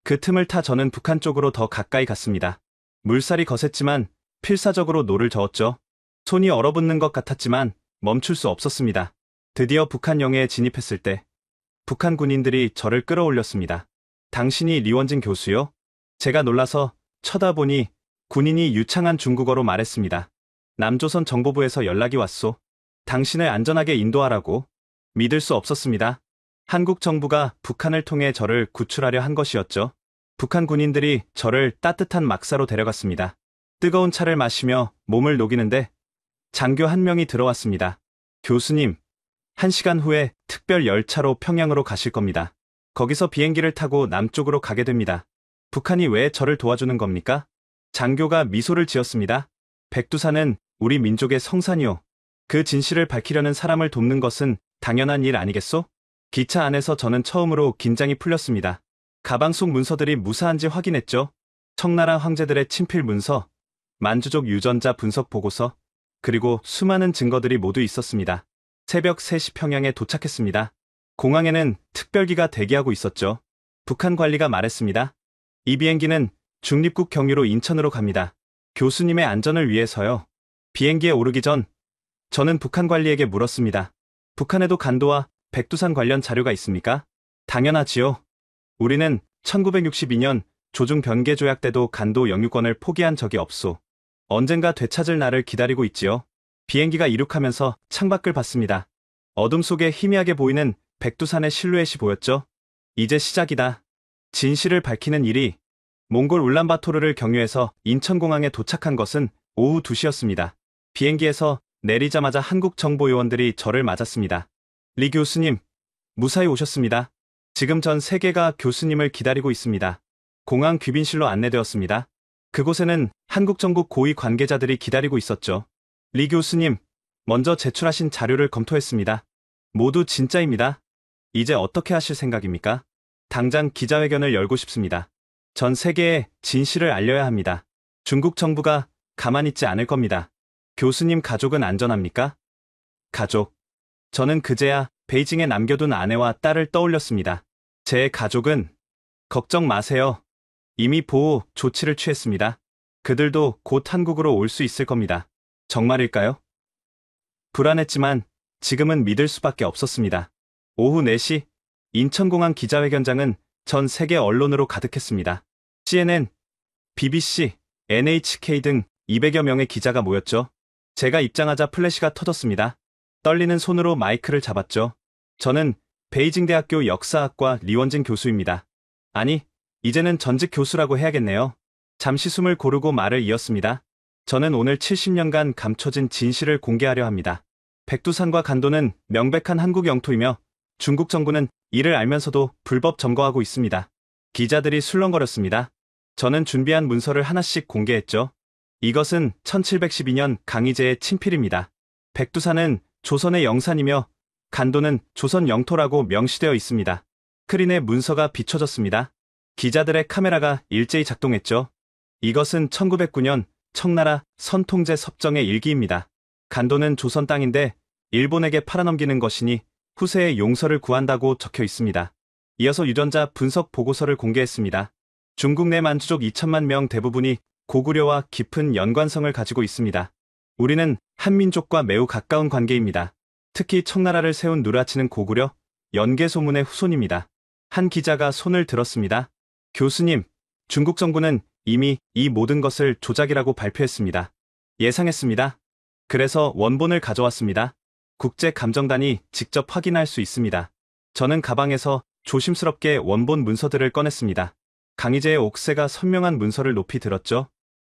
C: 그 틈을 타 저는 북한 쪽으로 더 가까이 갔습니다. 물살이 거셌지만 필사적으로 노를 저었죠. 손이 얼어붙는 것 같았지만 멈출 수 없었습니다. 드디어 북한 영해에 진입했을 때 북한 군인들이 저를 끌어올렸습니다. 당신이 리원진 교수요? 제가 놀라서 쳐다보니 군인이 유창한 중국어로 말했습니다. 남조선 정보부에서 연락이 왔소. 당신을 안전하게 인도하라고. 믿을 수 없었습니다. 한국 정부가 북한을 통해 저를 구출하려 한 것이었죠. 북한 군인들이 저를 따뜻한 막사로 데려갔습니다. 뜨거운 차를 마시며 몸을 녹이는데 장교 한 명이 들어왔습니다. 교수님, 1시간 후에 특별 열차로 평양으로 가실 겁니다. 거기서 비행기를 타고 남쪽으로 가게 됩니다. 북한이 왜 저를 도와주는 겁니까? 장교가 미소를 지었습니다. 백두산은 우리 민족의 성산이요. 그 진실을 밝히려는 사람을 돕는 것은 당연한 일 아니겠소? 기차 안에서 저는 처음으로 긴장이 풀렸습니다. 가방 속 문서들이 무사한지 확인했죠. 청나라 황제들의 친필 문서, 만주족 유전자 분석 보고서, 그리고 수많은 증거들이 모두 있었습니다. 새벽 3시 평양에 도착했습니다. 공항에는 특별기가 대기하고 있었죠. 북한 관리가 말했습니다. 이 비행기는 중립국 경유로 인천으로 갑니다. 교수님의 안전을 위해서요. 비행기에 오르기 전 저는 북한 관리에게 물었습니다. 북한에도 간도와 백두산 관련 자료가 있습니까? 당연하지요. 우리는 1962년 조중 변개 조약 때도 간도 영유권을 포기한 적이 없소. 언젠가 되찾을 날을 기다리고 있지요. 비행기가 이륙하면서 창밖을 봤습니다. 어둠 속에 희미하게 보이는 백두산의 실루엣이 보였죠. 이제 시작이다. 진실을 밝히는 일이. 몽골 울란바토르를 경유해서 인천공항에 도착한 것은 오후 2시였습니다. 비행기에서 내리자마자 한국 정보 요원들이 저를 맞았습니다. 리 교수님, 무사히 오셨습니다. 지금 전 세계가 교수님을 기다리고 있습니다. 공항 귀빈실로 안내되었습니다. 그곳에는 한국 정부 고위 관계자들이 기다리고 있었죠. 리 교수님, 먼저 제출하신 자료를 검토했습니다. 모두 진짜입니다. 이제 어떻게 하실 생각입니까? 당장 기자회견을 열고 싶습니다. 전 세계에 진실을 알려야 합니다. 중국 정부가 가만히 있지 않을 겁니다. 교수님 가족은 안전합니까? 가족. 저는 그제야 베이징에 남겨둔 아내와 딸을 떠올렸습니다. 제 가족은 걱정 마세요. 이미 보호 조치를 취했습니다. 그들도 곧 한국으로 올 수 있을 겁니다. 정말일까요? 불안했지만 지금은 믿을 수밖에 없었습니다. 오후 4시 인천공항 기자회견장은 전 세계 언론으로 가득했습니다. CNN, BBC, NHK 등 200여 명의 기자가 모였죠. 제가 입장하자 플래시가 터졌습니다. 떨리는 손으로 마이크를 잡았죠. 저는 베이징 대학교 역사학과 리원진 교수입니다. 아니, 이제는 전직 교수라고 해야겠네요. 잠시 숨을 고르고 말을 이었습니다. 저는 오늘 70년간 감춰진 진실을 공개하려 합니다. 백두산과 간도는 명백한 한국 영토이며 중국 정부는 이를 알면서도 불법 점거하고 있습니다. 기자들이 술렁거렸습니다. 저는 준비한 문서를 하나씩 공개했죠. 이것은 1712년 강희제의 친필입니다. 백두산은 조선의 영산이며 간도는 조선 영토라고 명시되어 있습니다. 스크린에 문서가 비춰졌습니다. 기자들의 카메라가 일제히 작동했죠. 이것은 1909년 청나라 선통제 섭정의 일기입니다. 간도는 조선 땅인데 일본에게 팔아넘기는 것이니 후세의 용서를 구한다고 적혀 있습니다. 이어서 유전자 분석 보고서를 공개했습니다. 중국 내 만주족 2천만 명 대부분이 고구려와 깊은 연관성을 가지고 있습니다. 우리는 한민족과 매우 가까운 관계입니다. 특히 청나라를 세운 누라치는 고구려, 연개소문의 후손입니다. 한 기자가 손을 들었습니다. 교수님, 중국 정부는 이미 이 모든 것을 조작이라고 발표했습니다. 예상했습니다. 그래서 원본을 가져왔습니다. 국제감정단이 직접 확인할 수 있습니다. 저는 가방에서 조심스럽게 원본 문서들을 꺼냈습니다. 강희제의 옥새가 선명한 문서를 높이 들었죠.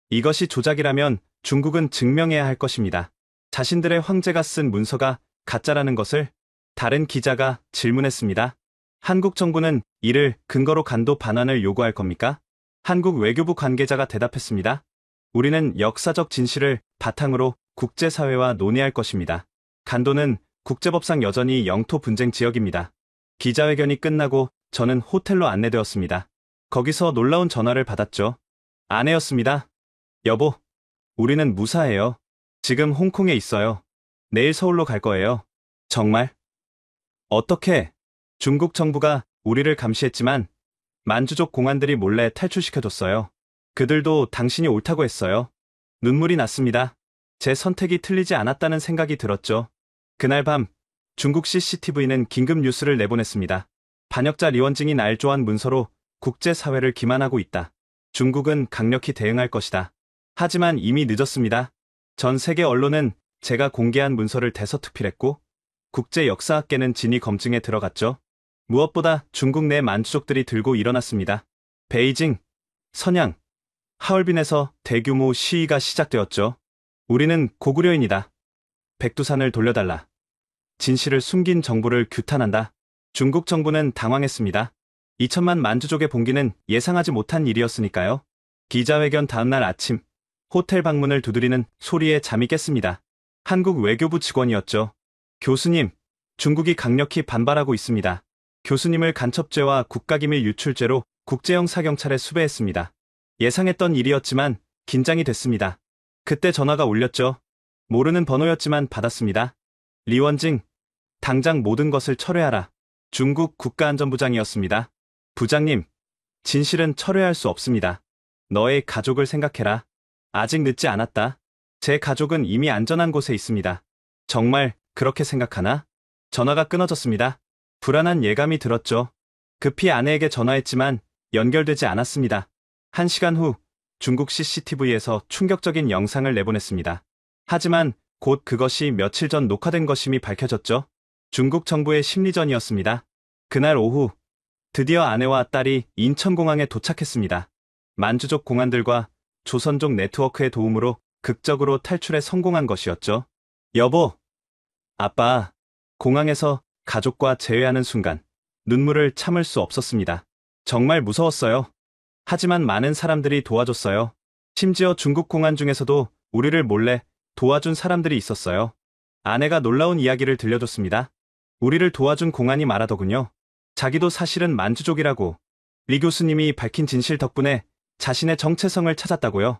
C: 이것이 조작이라면 중국은 증명해야 할 것입니다. 자신들의 황제가 쓴 문서가 가짜라는 것을 다른 기자가 질문했습니다. 한국 정부는 이를 근거로 간도 반환을 요구할 겁니까? 한국 외교부 관계자가 대답했습니다. 우리는 역사적 진실을 바탕으로 국제사회와 논의할 것입니다. 간도는 국제법상 여전히 영토 분쟁 지역입니다. 기자회견이 끝나고 저는 호텔로 안내되었습니다. 거기서 놀라운 전화를 받았죠. 아내였습니다. 여보, 우리는 무사해요. 지금 홍콩에 있어요. 내일 서울로 갈 거예요. 정말? 어떻게? 중국 정부가 우리를 감시했지만 만주족 공안들이 몰래 탈출시켜줬어요. 그들도 당신이 옳다고 했어요. 눈물이 났습니다. 제 선택이 틀리지 않았다는 생각이 들었죠. 그날 밤 중국 CCTV는 긴급 뉴스를 내보냈습니다. 반역자 리원징이 날조한 문서로 국제사회를 기만하고 있다. 중국은 강력히 대응할 것이다. 하지만 이미 늦었습니다. 전 세계 언론은 제가 공개한 문서를 대서특필했고 국제역사학계는 진위 검증에 들어갔죠. 무엇보다 중국 내 만주족들이 들고 일어났습니다. 베이징, 선양, 하얼빈에서 대규모 시위가 시작되었죠. 우리는 고구려인이다. 백두산을 돌려달라. 진실을 숨긴 정부를 규탄한다. 중국 정부는 당황했습니다. 2천만 만주족의 봉기는 예상하지 못한 일이었으니까요. 기자회견 다음날 아침, 호텔 방문을 두드리는 소리에 잠이 깼습니다. 한국 외교부 직원이었죠. 교수님, 중국이 강력히 반발하고 있습니다. 교수님을 간첩죄와 국가기밀 유출죄로 국제형사경찰에 수배했습니다. 예상했던 일이었지만 긴장이 됐습니다. 그때 전화가 울렸죠. 모르는 번호였지만 받았습니다. 리원징, 당장 모든 것을 철회하라. 중국 국가안전부장이었습니다. 부장님, 진실은 철회할 수 없습니다. 너의 가족을 생각해라. 아직 늦지 않았다. 제 가족은 이미 안전한 곳에 있습니다. 정말 그렇게 생각하나? 전화가 끊어졌습니다. 불안한 예감이 들었죠. 급히 아내에게 전화했지만 연결되지 않았습니다. 1시간 후 중국 CCTV에서 충격적인 영상을 내보냈습니다. 하지만 곧 그것이 며칠 전 녹화된 것임이 밝혀졌죠. 중국 정부의 심리전이었습니다. 그날 오후 드디어 아내와 딸이 인천공항에 도착했습니다. 만주족 공안들과 조선족 네트워크의 도움으로 극적으로 탈출에 성공한 것이었죠. 여보, 아빠, 공항에서 가족과 재회하는 순간 눈물을 참을 수 없었습니다. 정말 무서웠어요. 하지만 많은 사람들이 도와줬어요. 심지어 중국 공안 중에서도 우리를 몰래 도와준 사람들이 있었어요. 아내가 놀라운 이야기를 들려줬습니다. 우리를 도와준 공안이 말하더군요. 자기도 사실은 만주족이라고. 리 교수님이 밝힌 진실 덕분에 자신의 정체성을 찾았다고요.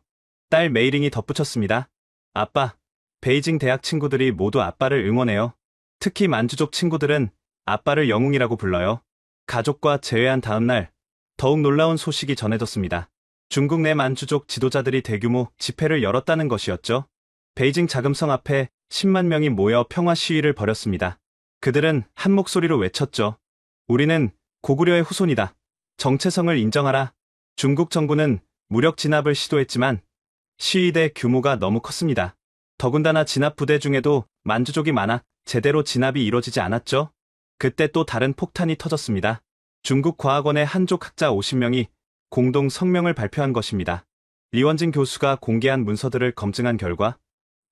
C: 딸 메이링이 덧붙였습니다. 아빠, 베이징 대학 친구들이 모두 아빠를 응원해요. 특히 만주족 친구들은 아빠를 영웅이라고 불러요. 가족과 재회한 다음 날 더욱 놀라운 소식이 전해졌습니다. 중국 내 만주족 지도자들이 대규모 집회를 열었다는 것이었죠. 베이징 자금성 앞에 10만 명이 모여 평화 시위를 벌였습니다. 그들은 한 목소리로 외쳤죠. 우리는 고구려의 후손이다. 정체성을 인정하라. 중국 정부는 무력 진압을 시도했지만 시위대 규모가 너무 컸습니다. 더군다나 진압 부대 중에도 만주족이 많아 제대로 진압이 이루어지지 않았죠. 그때 또 다른 폭탄이 터졌습니다. 중국 과학원의 한족 학자 50명이 공동 성명을 발표한 것입니다. 리원진 교수가 공개한 문서들을 검증한 결과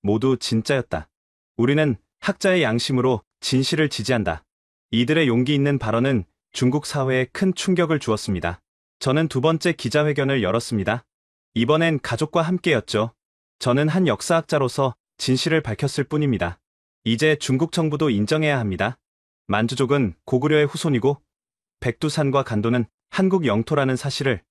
C: 모두 진짜였다. 우리는 학자의 양심으로 진실을 지지한다. 이들의 용기 있는 발언은 중국 사회에 큰 충격을 주었습니다. 저는 두 번째 기자회견을 열었습니다. 이번엔 가족과 함께였죠. 저는 한 역사학자로서 진실을 밝혔을 뿐입니다. 이제 중국 정부도 인정해야 합니다. 만주족은 고구려의 후손이고 백두산과 간도는 한국 영토라는 사실을.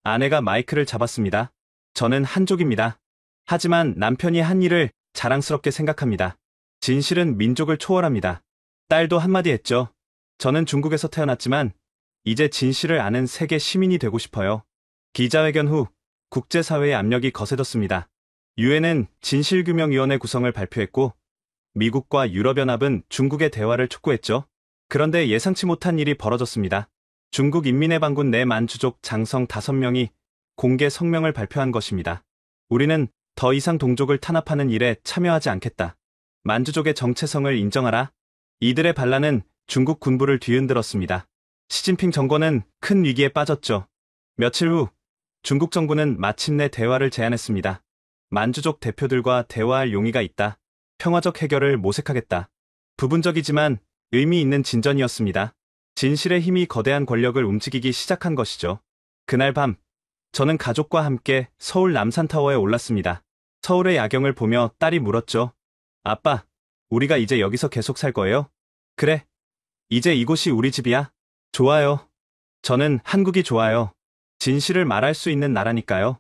C: 아내가 마이크를 잡았습니다. 저는 한족입니다. 하지만 남편이 한 일을 자랑스럽게 생각합니다. 진실은 민족을 초월합니다. 딸도 한마디 했죠. 저는 중국에서 태어났지만 이제 진실을 아는 세계 시민이 되고 싶어요. 기자회견 후 국제사회의 압력이 거세졌습니다. 유엔은 진실규명위원회 구성을 발표했고 미국과 유럽연합은 중국의 대화를 촉구했죠. 그런데 예상치 못한 일이 벌어졌습니다. 중국 인민해방군 내 만주족 장성 5명이 공개 성명을 발표한 것입니다. 우리는 더 이상 동족을 탄압하는 일에 참여하지 않겠다. 만주족의 정체성을 인정하라. 이들의 반란은 중국 군부를 뒤흔들었습니다. 시진핑 정권은 큰 위기에 빠졌죠. 며칠 후 중국 정부는 마침내 대화를 제안했습니다. 만주족 대표들과 대화할 용의가 있다. 평화적 해결을 모색하겠다. 부분적이지만 의미 있는 진전이었습니다. 진실의 힘이 거대한 권력을 움직이기 시작한 것이죠. 그날 밤, 저는 가족과 함께 서울 남산타워에 올랐습니다. 서울의 야경을 보며 딸이 물었죠. 아빠, 우리가 이제 여기서 계속 살 거예요? 그래. 이제 이곳이 우리 집이야. 좋아요. 저는 한국이 좋아요. 진실을 말할 수 있는 나라니까요.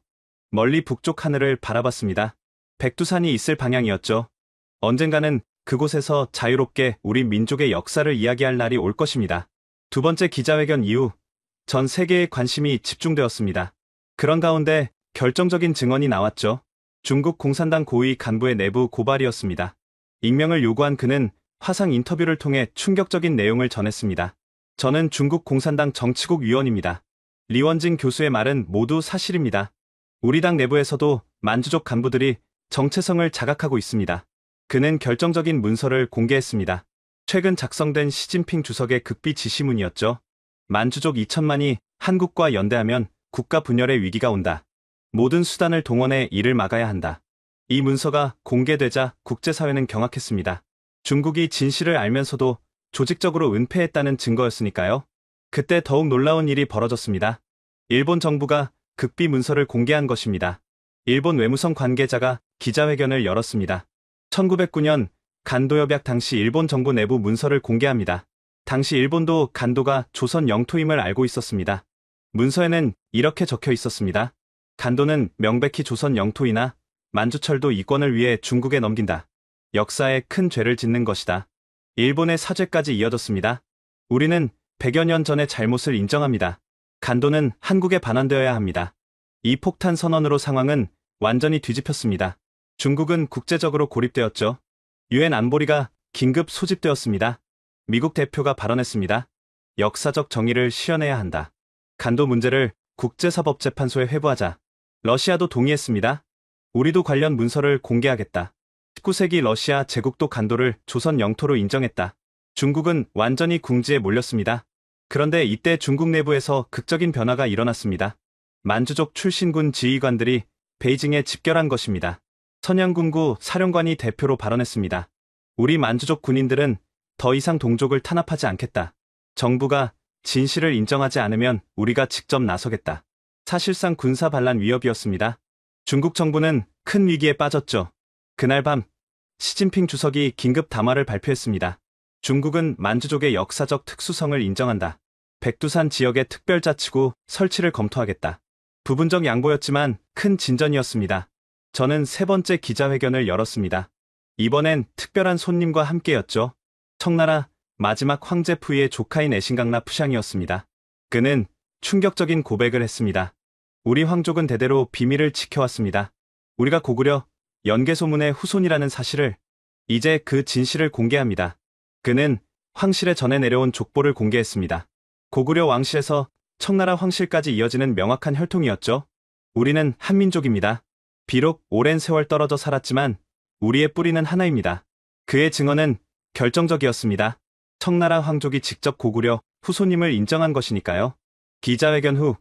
C: 멀리 북쪽 하늘을 바라봤습니다. 백두산이 있을 방향이었죠. 언젠가는 그곳에서 자유롭게 우리 민족의 역사를 이야기할 날이 올 것입니다. 두 번째 기자회견 이후 전 세계의 관심이 집중되었습니다. 그런 가운데 결정적인 증언이 나왔죠. 중국 공산당 고위 간부의 내부 고발이었습니다. 익명을 요구한 그는 화상 인터뷰를 통해 충격적인 내용을 전했습니다. 저는 중국 공산당 정치국 위원입니다. 리원진 교수의 말은 모두 사실입니다. 우리 당 내부에서도 만주족 간부들이 정체성을 자각하고 있습니다. 그는 결정적인 문서를 공개했습니다. 최근 작성된 시진핑 주석의 극비 지시문이었죠. 만주족 2천만이 한국과 연대하면 국가 분열의 위기가 온다. 모든 수단을 동원해 이를 막아야 한다. 이 문서가 공개되자 국제사회는 경악했습니다. 중국이 진실을 알면서도 조직적으로 은폐했다는 증거였으니까요. 그때 더욱 놀라운 일이 벌어졌습니다. 일본 정부가 극비 문서를 공개한 것입니다. 일본 외무성 관계자가 기자회견을 열었습니다. 1909년 간도협약 당시 일본 정부 내부 문서를 공개합니다. 당시 일본도 간도가 조선 영토임을 알고 있었습니다. 문서에는 이렇게 적혀 있었습니다. 간도는 명백히 조선 영토이나 만주철도 이권을 위해 중국에 넘긴다. 역사에 큰 죄를 짓는 것이다. 일본의 사죄까지 이어졌습니다. 우리는 100여 년 전의 잘못을 인정합니다. 간도는 한국에 반환되어야 합니다. 이 폭탄 선언으로 상황은 완전히 뒤집혔습니다. 중국은 국제적으로 고립되었죠. 유엔 안보리가 긴급 소집되었습니다. 미국 대표가 발언했습니다. 역사적 정의를 실현해야 한다. 간도 문제를 국제사법재판소에 회부하자. 러시아도 동의했습니다. 우리도 관련 문서를 공개하겠다. 19세기 러시아 제국도 간도를 조선 영토로 인정했다. 중국은 완전히 궁지에 몰렸습니다. 그런데 이때 중국 내부에서 극적인 변화가 일어났습니다. 만주족 출신군 지휘관들이 베이징에 집결한 것입니다. 선양군구 사령관이 대표로 발언했습니다. 우리 만주족 군인들은 더 이상 동족을 탄압하지 않겠다. 정부가 진실을 인정하지 않으면 우리가 직접 나서겠다. 사실상 군사 반란 위협이었습니다. 중국 정부는 큰 위기에 빠졌죠. 그날 밤 시진핑 주석이 긴급 담화를 발표했습니다. 중국은 만주족의 역사적 특수성을 인정한다. 백두산 지역의 특별자치구 설치를 검토하겠다. 부분적 양보였지만 큰 진전이었습니다. 저는 세 번째 기자회견을 열었습니다. 이번엔 특별한 손님과 함께였죠. 청나라 마지막 황제 푸이의 조카인 애신강라 푸샹이었습니다. 그는 충격적인 고백을 했습니다. 우리 황족은 대대로 비밀을 지켜왔습니다. 우리가 고구려 연개소문의 후손이라는 사실을, 이제 그 진실을 공개합니다. 그는 황실에 전해 내려온 족보를 공개했습니다. 고구려 왕실에서 청나라 황실까지 이어지는 명확한 혈통이었죠. 우리는 한민족입니다. 비록 오랜 세월 떨어져 살았지만 우리의 뿌리는 하나입니다. 그의 증언은 결정적이었습니다. 청나라 황족이 직접 고구려 후손임을 인정한 것이니까요. 기자회견 후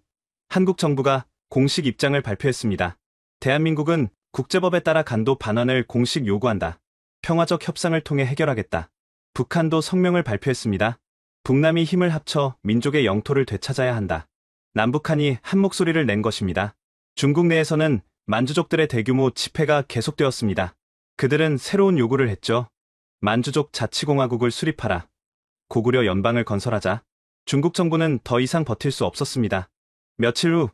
C: 한국 정부가 공식 입장을 발표했습니다. 대한민국은 국제법에 따라 간도 반환을 공식 요구한다. 평화적 협상을 통해 해결하겠다. 북한도 성명을 발표했습니다. 북남이 힘을 합쳐 민족의 영토를 되찾아야 한다. 남북한이 한 목소리를 낸 것입니다. 중국 내에서는 만주족들의 대규모 집회가 계속되었습니다. 그들은 새로운 요구를 했죠. 만주족 자치공화국을 수립하라. 고구려 연방을 건설하자. 중국 정부는 더 이상 버틸 수 없었습니다. 며칠 후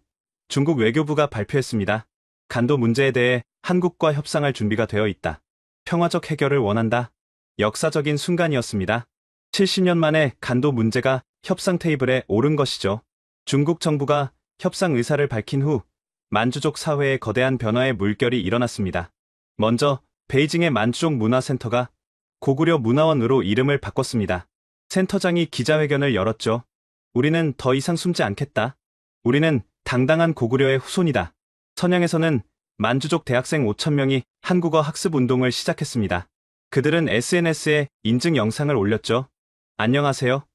C: 중국 외교부가 발표했습니다. 간도 문제에 대해 한국과 협상할 준비가 되어 있다. 평화적 해결을 원한다. 역사적인 순간이었습니다. 70년 만에 간도 문제가 협상 테이블에 오른 것이죠. 중국 정부가 협상 의사를 밝힌 후 만주족 사회에 거대한 변화의 물결이 일어났습니다. 먼저 베이징의 만주족 문화센터가 고구려 문화원으로 이름을 바꿨습니다. 센터장이 기자회견을 열었죠. 우리는 더 이상 숨지 않겠다. 우리는 당당한 고구려의 후손이다. 선양에서는 만주족 대학생 5,000명이 한국어 학습 운동을 시작했습니다. 그들은 SNS에 인증 영상을 올렸죠. 안녕하세요.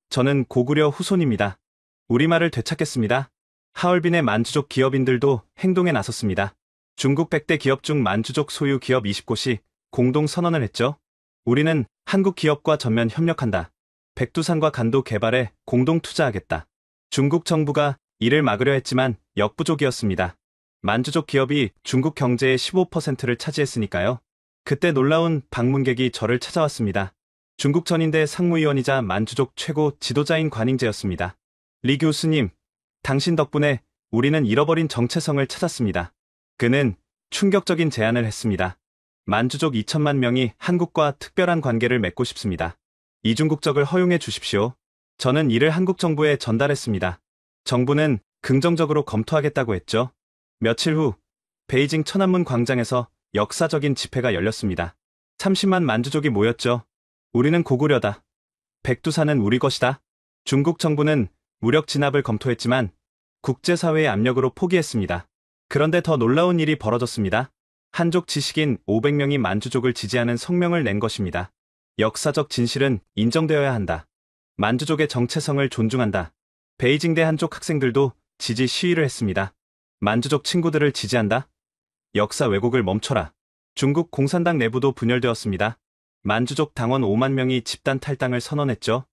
C: 저는 고구려 후손입니다. 우리말을 되찾겠습니다. 하얼빈의 만주족 기업인들도 행동에 나섰습니다. 중국 100대 기업 중 만주족 소유 기업 20곳이 공동 선언을 했죠. 우리는 한국 기업과 전면 협력한다. 백두산과 간도 개발에 공동 투자하겠다. 중국 정부가 이를 막으려 했지만 역부족이었습니다. 만주족 기업이 중국 경제의 15%를 차지했으니까요. 그때 놀라운 방문객이 저를 찾아왔습니다. 중국 전인대 상무위원이자 만주족 최고 지도자인 관잉제였습니다. 리 교수님, 당신 덕분에 우리는 잃어버린 정체성을 찾았습니다. 그는 충격적인 제안을 했습니다. 만주족 2천만 명이 한국과 특별한 관계를 맺고 싶습니다. 이중국적을 허용해 주십시오. 저는 이를 한국 정부에 전달했습니다. 정부는 긍정적으로 검토하겠다고 했죠. 며칠 후 베이징 천안문 광장에서 역사적인 집회가 열렸습니다. 30만 만주족이 모였죠. 우리는 고구려다. 백두산은 우리 것이다. 중국 정부는 무력 진압을 검토했지만 국제사회의 압력으로 포기했습니다. 그런데 더 놀라운 일이 벌어졌습니다. 한족 지식인 500명이 만주족을 지지하는 성명을 낸 것입니다. 역사적 진실은 인정되어야 한다. 만주족의 정체성을 존중한다. 베이징대 한족 학생들도 지지 시위를 했습니다. 만주족 친구들을 지지한다. 역사 왜곡을 멈춰라. 중국 공산당 내부도 분열되었습니다. 만주족 당원 5만 명이 집단 탈당을 선언했죠.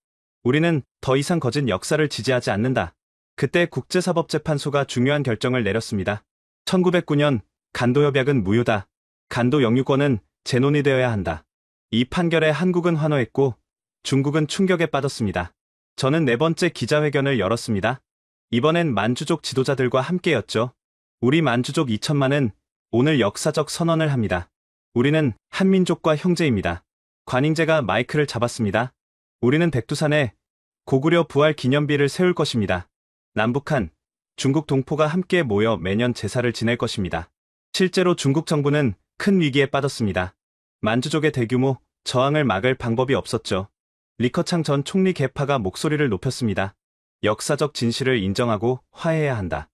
C: 우리는 더 이상 거짓 역사를 지지하지 않는다. 그때 국제사법재판소가 중요한 결정을 내렸습니다. 1909년 간도협약은 무효다. 간도 영유권은 재논의되어야 한다. 이 판결에 한국은 환호했고 중국은 충격에 빠졌습니다. 저는 네 번째 기자회견을 열었습니다. 이번엔 만주족 지도자들과 함께였죠. 우리 만주족 2천만은 오늘 역사적 선언을 합니다. 우리는 한민족과 형제입니다. 관잉제가 마이크를 잡았습니다. 우리는 백두산에 고구려 부활 기념비를 세울 것입니다. 남북한, 중국 동포가 함께 모여 매년 제사를 지낼 것입니다. 실제로 중국 정부는 큰 위기에 빠졌습니다. 만주족의 대규모 저항을 막을 방법이 없었죠. 리커창 전 총리 계파가 목소리를 높였습니다. 역사적 진실을 인정하고 화해해야 한다.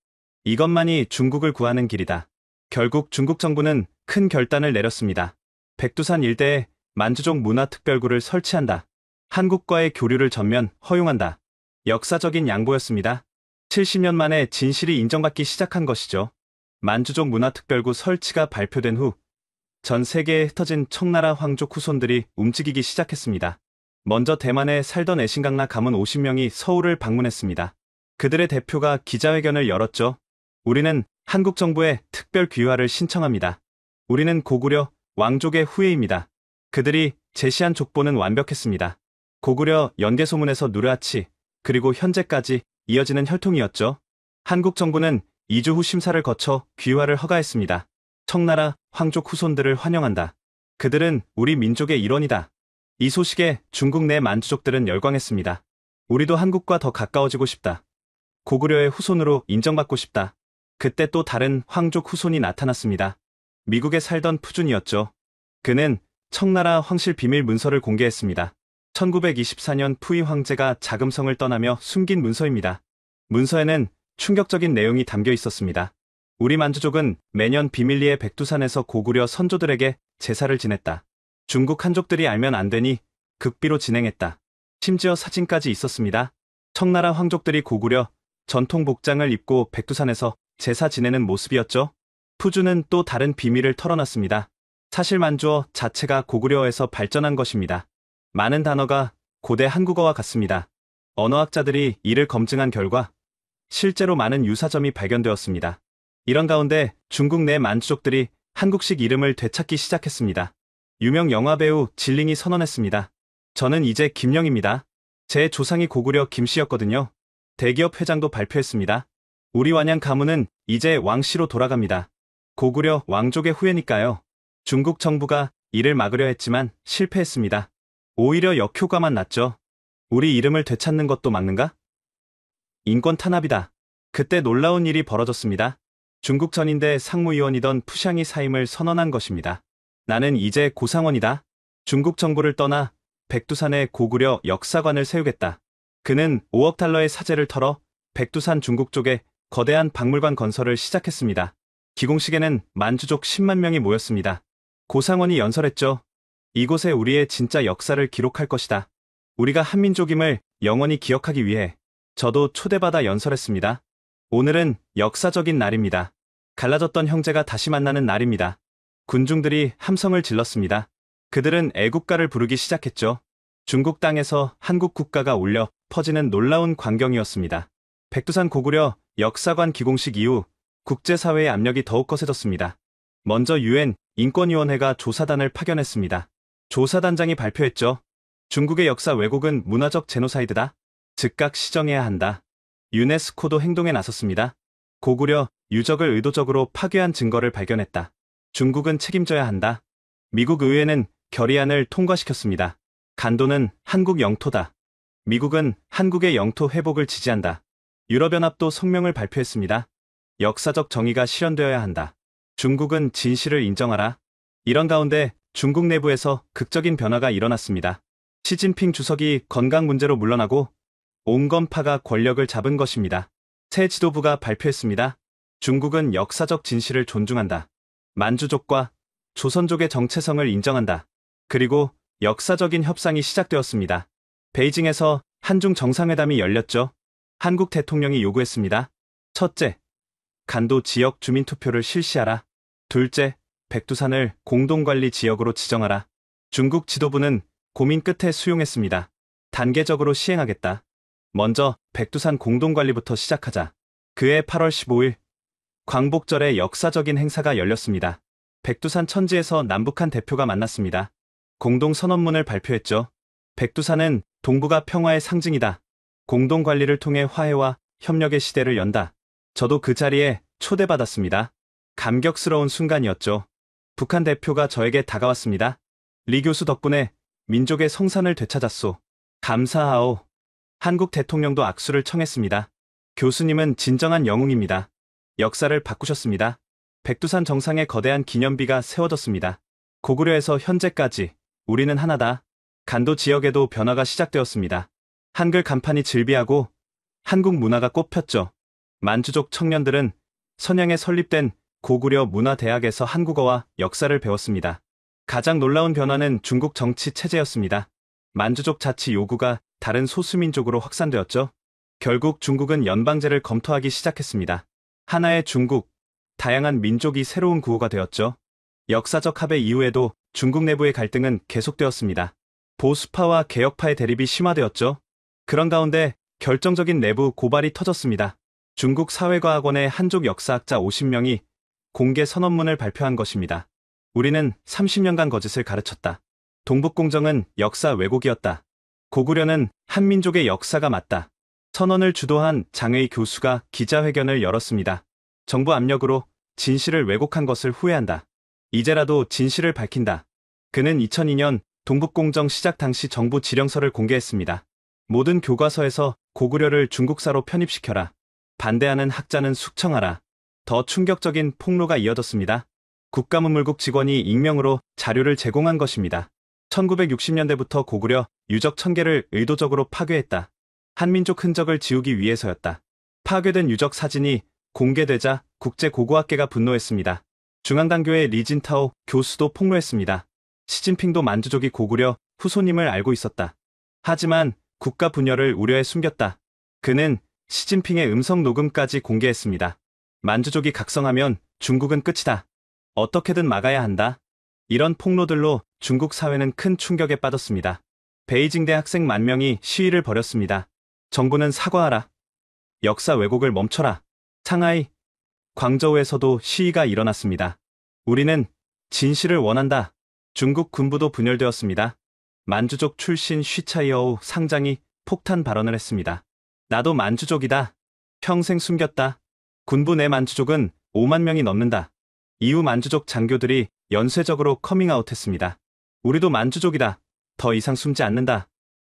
C: 이것만이 중국을 구하는 길이다. 결국 중국 정부는 큰 결단을 내렸습니다. 백두산 일대에 만주족 문화특별구를 설치한다. 한국과의 교류를 전면 허용한다. 역사적인 양보였습니다. 70년 만에 진실이 인정받기 시작한 것이죠. 만주족 문화특별구 설치가 발표된 후 전 세계에 흩어진 청나라 황족 후손들이 움직이기 시작했습니다. 먼저 대만에 살던 애신강라 가문 50명이 서울을 방문했습니다. 그들의 대표가 기자회견을 열었죠. 우리는 한국 정부에 특별 귀화를 신청합니다. 우리는 고구려 왕족의 후예입니다. 그들이 제시한 족보는 완벽했습니다. 고구려 연개소문에서 누르하치, 그리고 현재까지 이어지는 혈통이었죠. 한국 정부는 2주 후 심사를 거쳐 귀화를 허가했습니다. 청나라 황족 후손들을 환영한다. 그들은 우리 민족의 일원이다. 이 소식에 중국 내 만주족들은 열광했습니다. 우리도 한국과 더 가까워지고 싶다. 고구려의 후손으로 인정받고 싶다. 그때 또 다른 황족 후손이 나타났습니다. 미국에 살던 푸준이었죠. 그는 청나라 황실 비밀 문서를 공개했습니다. 1924년 푸이 황제가 자금성을 떠나며 숨긴 문서입니다. 문서에는 충격적인 내용이 담겨 있었습니다. 우리 만주족은 매년 비밀리에 백두산에서 고구려 선조들에게 제사를 지냈다. 중국 한족들이 알면 안 되니 극비로 진행했다. 심지어 사진까지 있었습니다. 청나라 황족들이 고구려 전통 복장을 입고 백두산에서 제사 지내는 모습이었죠. 푸주는 또 다른 비밀을 털어놨습니다. 사실 만주어 자체가 고구려에서 발전한 것입니다. 많은 단어가 고대 한국어와 같습니다. 언어학자들이 이를 검증한 결과 실제로 많은 유사점이 발견되었습니다. 이런 가운데 중국 내 만주족들이 한국식 이름을 되찾기 시작했습니다. 유명 영화배우 진링이 선언했습니다. 저는 이제 김영입니다. 제 조상이 고구려 김씨였거든요. 대기업 회장도 발표했습니다. 우리 완양 가문은 이제 왕씨로 돌아갑니다. 고구려 왕족의 후예니까요. 중국 정부가 이를 막으려 했지만 실패했습니다. 오히려 역효과만 났죠. 우리 이름을 되찾는 것도 막는가? 인권 탄압이다. 그때 놀라운 일이 벌어졌습니다. 중국 전인대 상무위원이던 푸샹이 사임을 선언한 것입니다. 나는 이제 고상원이다. 중국 정부를 떠나 백두산에 고구려 역사관을 세우겠다. 그는 5억 달러의 사재를 털어 백두산 중국 쪽에 거대한 박물관 건설을 시작했습니다. 기공식에는 만주족 10만 명이 모였습니다. 고상원이 연설했죠. 이곳에 우리의 진짜 역사를 기록할 것이다. 우리가 한민족임을 영원히 기억하기 위해 저도 초대받아 연설했습니다. 오늘은 역사적인 날입니다. 갈라졌던 형제가 다시 만나는 날입니다. 군중들이 함성을 질렀습니다. 그들은 애국가를 부르기 시작했죠. 중국 땅에서 한국 국가가 울려 퍼지는 놀라운 광경이었습니다. 백두산 고구려 역사관 기공식 이후 국제사회의 압력이 더욱 거세졌습니다. 먼저 유엔 인권위원회가 조사단을 파견했습니다. 조사단장이 발표했죠. 중국의 역사 왜곡은 문화적 제노사이드다. 즉각 시정해야 한다. 유네스코도 행동에 나섰습니다. 고구려 유적을 의도적으로 파괴한 증거를 발견했다. 중국은 책임져야 한다. 미국 의회는 결의안을 통과시켰습니다. 간도는 한국 영토다. 미국은 한국의 영토 회복을 지지한다. 유럽연합도 성명을 발표했습니다. 역사적 정의가 실현되어야 한다. 중국은 진실을 인정하라. 이런 가운데 중국 내부에서 극적인 변화가 일어났습니다. 시진핑 주석이 건강 문제로 물러나고 온건파가 권력을 잡은 것입니다. 새 지도부가 발표했습니다. 중국은 역사적 진실을 존중한다. 만주족과 조선족의 정체성을 인정한다. 그리고 역사적인 협상이 시작되었습니다. 베이징에서 한중 정상회담이 열렸죠. 한국 대통령이 요구했습니다. 첫째, 간도 지역 주민투표를 실시하라. 둘째, 백두산을 공동관리 지역으로 지정하라. 중국 지도부는 고민 끝에 수용했습니다. 단계적으로 시행하겠다. 먼저 백두산 공동관리부터 시작하자. 그해 8월 15일 광복절에 역사적인 행사가 열렸습니다. 백두산 천지에서 남북한 대표가 만났습니다. 공동선언문을 발표했죠. 백두산은 동북아 평화의 상징이다. 공동관리를 통해 화해와 협력의 시대를 연다. 저도 그 자리에 초대받았습니다. 감격스러운 순간이었죠. 북한 대표가 저에게 다가왔습니다. 리 교수 덕분에 민족의 성산을 되찾았소. 감사하오. 한국 대통령도 악수를 청했습니다. 교수님은 진정한 영웅입니다. 역사를 바꾸셨습니다. 백두산 정상에 거대한 기념비가 세워졌습니다. 고구려에서 현재까지 우리는 하나다. 간도 지역에도 변화가 시작되었습니다. 한글 간판이 즐비하고 한국 문화가 꽃폈죠. 만주족 청년들은 선양에 설립된 고구려 문화대학에서 한국어와 역사를 배웠습니다. 가장 놀라운 변화는 중국 정치 체제였습니다. 만주족 자치 요구가 다른 소수민족으로 확산되었죠. 결국 중국은 연방제를 검토하기 시작했습니다. 하나의 중국, 다양한 민족이 새로운 구호가 되었죠. 역사적 합의 이후에도 중국 내부의 갈등은 계속되었습니다. 보수파와 개혁파의 대립이 심화되었죠. 그런 가운데 결정적인 내부 고발이 터졌습니다. 중국 사회과학원의 한족 역사학자 50명이 공개 선언문을 발표한 것입니다. 우리는 30년간 거짓을 가르쳤다. 동북공정은 역사 왜곡이었다. 고구려는 한민족의 역사가 맞다. 선언을 주도한 장의 교수가 기자회견을 열었습니다. 정부 압력으로 진실을 왜곡한 것을 후회한다. 이제라도 진실을 밝힌다. 그는 2002년 동북공정 시작 당시 정부 지령서를 공개했습니다. 모든 교과서에서 고구려를 중국사로 편입시켜라. 반대하는 학자는 숙청하라. 더 충격적인 폭로가 이어졌습니다. 국가문물국 직원이 익명으로 자료를 제공한 것입니다. 1960년대부터 고구려 유적 1000개를 의도적으로 파괴했다. 한민족 흔적을 지우기 위해서였다. 파괴된 유적 사진이 공개되자 국제고고학계가 분노했습니다. 중앙당교의 리진타오 교수도 폭로했습니다. 시진핑도 만주족이 고구려 후손임을 알고 있었다. 하지만 국가 분열을 우려해 숨겼다. 그는 시진핑의 음성 녹음까지 공개했습니다. 만주족이 각성하면 중국은 끝이다. 어떻게든 막아야 한다. 이런 폭로들로 중국 사회는 큰 충격에 빠졌습니다. 베이징대 학생 10,000명이 시위를 벌였습니다. 정부는 사과하라. 역사 왜곡을 멈춰라. 상하이, 광저우에서도 시위가 일어났습니다. 우리는 진실을 원한다. 중국 군부도 분열되었습니다. 만주족 출신 쉬차이어우 상장이 폭탄 발언을 했습니다. 나도 만주족이다. 평생 숨겼다. 군부 내 만주족은 50,000명이 넘는다. 이후 만주족 장교들이 연쇄적으로 커밍아웃했습니다. 우리도 만주족이다. 더 이상 숨지 않는다.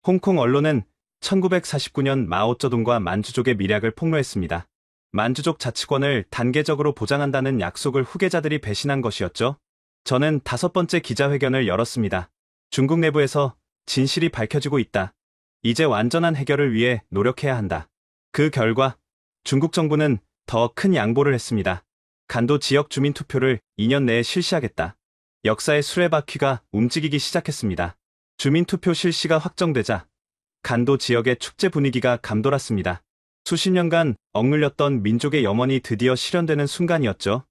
C: 홍콩 언론은 1949년 마오쩌둥과 만주족의 밀약을 폭로했습니다. 만주족 자치권을 단계적으로 보장한다는 약속을 후계자들이 배신한 것이었죠. 저는 5번째 기자회견을 열었습니다. 중국 내부에서 진실이 밝혀지고 있다. 이제 완전한 해결을 위해 노력해야 한다. 그 결과 중국 정부는 더 큰 양보를 했습니다. 간도 지역 주민 투표를 2년 내에 실시하겠다. 역사의 수레바퀴가 움직이기 시작했습니다. 주민 투표 실시가 확정되자 간도 지역의 축제 분위기가 감돌았습니다. 수십 년간 억눌렸던 민족의 염원이 드디어 실현되는 순간이었죠.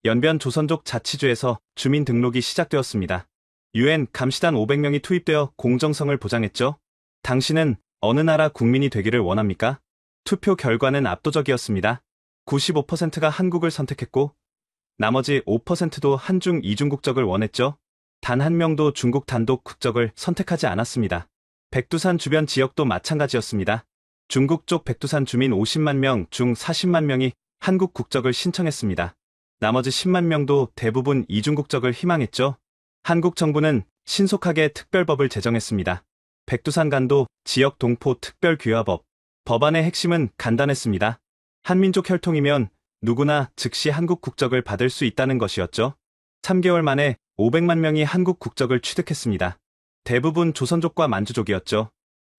C: 연변 조선족 자치주에서 주민 등록이 시작되었습니다. UN 감시단 500명이 투입되어 공정성을 보장했죠. 당신은 어느 나라 국민이 되기를 원합니까? 투표 결과는 압도적이었습니다. 95%가 한국을 선택했고 나머지 5%도 한중 이중 국적을 원했죠. 단 한 명도 중국 단독 국적을 선택하지 않았습니다. 백두산 주변 지역도 마찬가지였습니다. 중국 쪽 백두산 주민 50만 명 중 40만 명이 한국 국적을 신청했습니다. 나머지 10만 명도 대부분 이중 국적을 희망했죠. 한국 정부는 신속하게 특별법을 제정했습니다. 백두산 간도 지역 동포 특별규화법. 법안의 핵심은 간단했습니다. 한민족 혈통이면 누구나 즉시 한국 국적을 받을 수 있다는 것이었죠. 3개월 만에 500만 명이 한국 국적을 취득했습니다. 대부분 조선족과 만주족이었죠.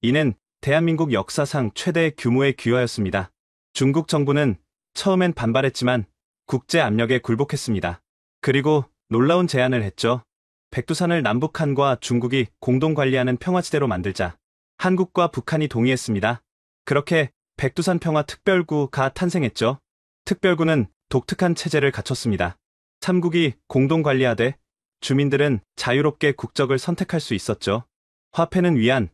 C: 이는 대한민국 역사상 최대 규모의 규화였습니다. 중국 정부는 처음엔 반발했지만 국제 압력에 굴복했습니다. 그리고 놀라운 제안을 했죠. 백두산을 남북한과 중국이 공동 관리하는 평화지대로 만들자. 한국과 북한이 동의했습니다. 그렇게 백두산 평화특별구가 탄생했죠. 특별구는 독특한 체제를 갖췄습니다. 3국이 공동 관리하되 주민들은 자유롭게 국적을 선택할 수 있었죠. 화폐는 위안,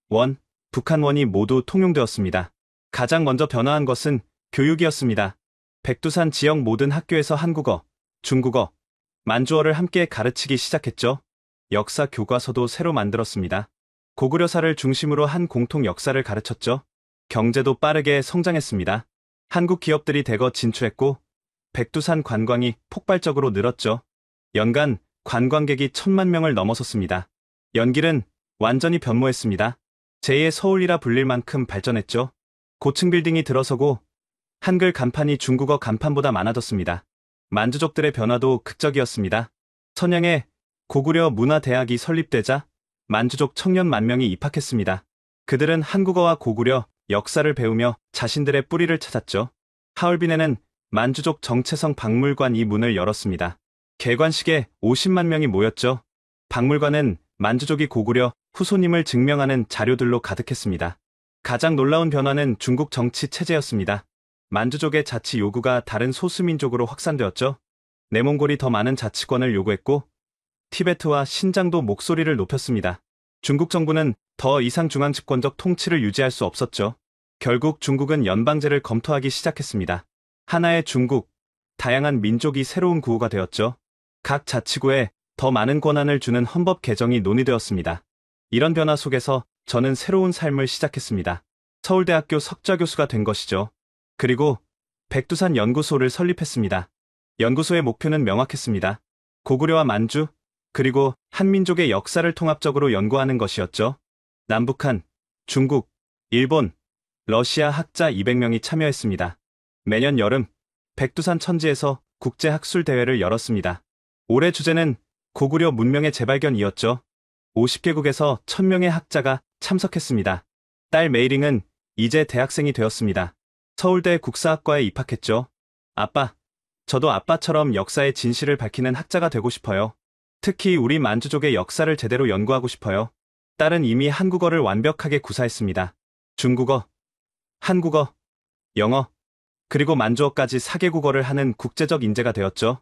C: 원, 북한원이 모두 통용되었습니다. 가장 먼저 변화한 것은 교육이었습니다. 백두산 지역 모든 학교에서 한국어, 중국어, 만주어를 함께 가르치기 시작했죠. 역사 교과서도 새로 만들었습니다. 고구려사를 중심으로 한 공통 역사를 가르쳤죠. 경제도 빠르게 성장했습니다. 한국 기업들이 대거 진출했고 백두산 관광이 폭발적으로 늘었죠. 연간 관광객이 1,000만 명을 넘어섰습니다. 연길은 완전히 변모했습니다. 제2의 서울이라 불릴 만큼 발전했죠. 고층 빌딩이 들어서고 한글 간판이 중국어 간판보다 많아졌습니다. 만주족들의 변화도 극적이었습니다. 선양에 고구려 문화대학이 설립되자 만주족 청년 10,000명이 입학했습니다. 그들은 한국어와 고구려 역사를 배우며 자신들의 뿌리를 찾았죠. 하얼빈에는 만주족 정체성 박물관이 문을 열었습니다. 개관식에 50만 명이 모였죠. 박물관은 만주족이 고구려 후손임을 증명하는 자료들로 가득했습니다. 가장 놀라운 변화는 중국 정치 체제였습니다. 만주족의 자치 요구가 다른 소수민족으로 확산되었죠. 내몽골이 더 많은 자치권을 요구했고 티베트와 신장도 목소리를 높였습니다. 중국 정부는 더 이상 중앙집권적 통치를 유지할 수 없었죠. 결국 중국은 연방제를 검토하기 시작했습니다. 하나의 중국, 다양한 민족이 새로운 구호가 되었죠. 각 자치구에 더 많은 권한을 주는 헌법 개정이 논의되었습니다. 이런 변화 속에서 저는 새로운 삶을 시작했습니다. 서울대학교 석좌 교수가 된 것이죠. 그리고 백두산 연구소를 설립했습니다. 연구소의 목표는 명확했습니다. 고구려와 만주, 그리고 한민족의 역사를 통합적으로 연구하는 것이었죠. 남북한, 중국, 일본, 러시아 학자 200명이 참여했습니다. 매년 여름 백두산 천지에서 국제학술대회를 열었습니다. 올해 주제는 고구려 문명의 재발견이었죠. 50개국에서 1,000명의 학자가 참석했습니다. 딸 메이링은 이제 대학생이 되었습니다. 서울대 국사학과에 입학했죠. 아빠, 저도 아빠처럼 역사의 진실을 밝히는 학자가 되고 싶어요. 특히 우리 만주족의 역사를 제대로 연구하고 싶어요. 딸은 이미 한국어를 완벽하게 구사했습니다. 중국어, 한국어, 영어, 그리고 만주어까지 4개국어를 하는 국제적 인재가 되었죠.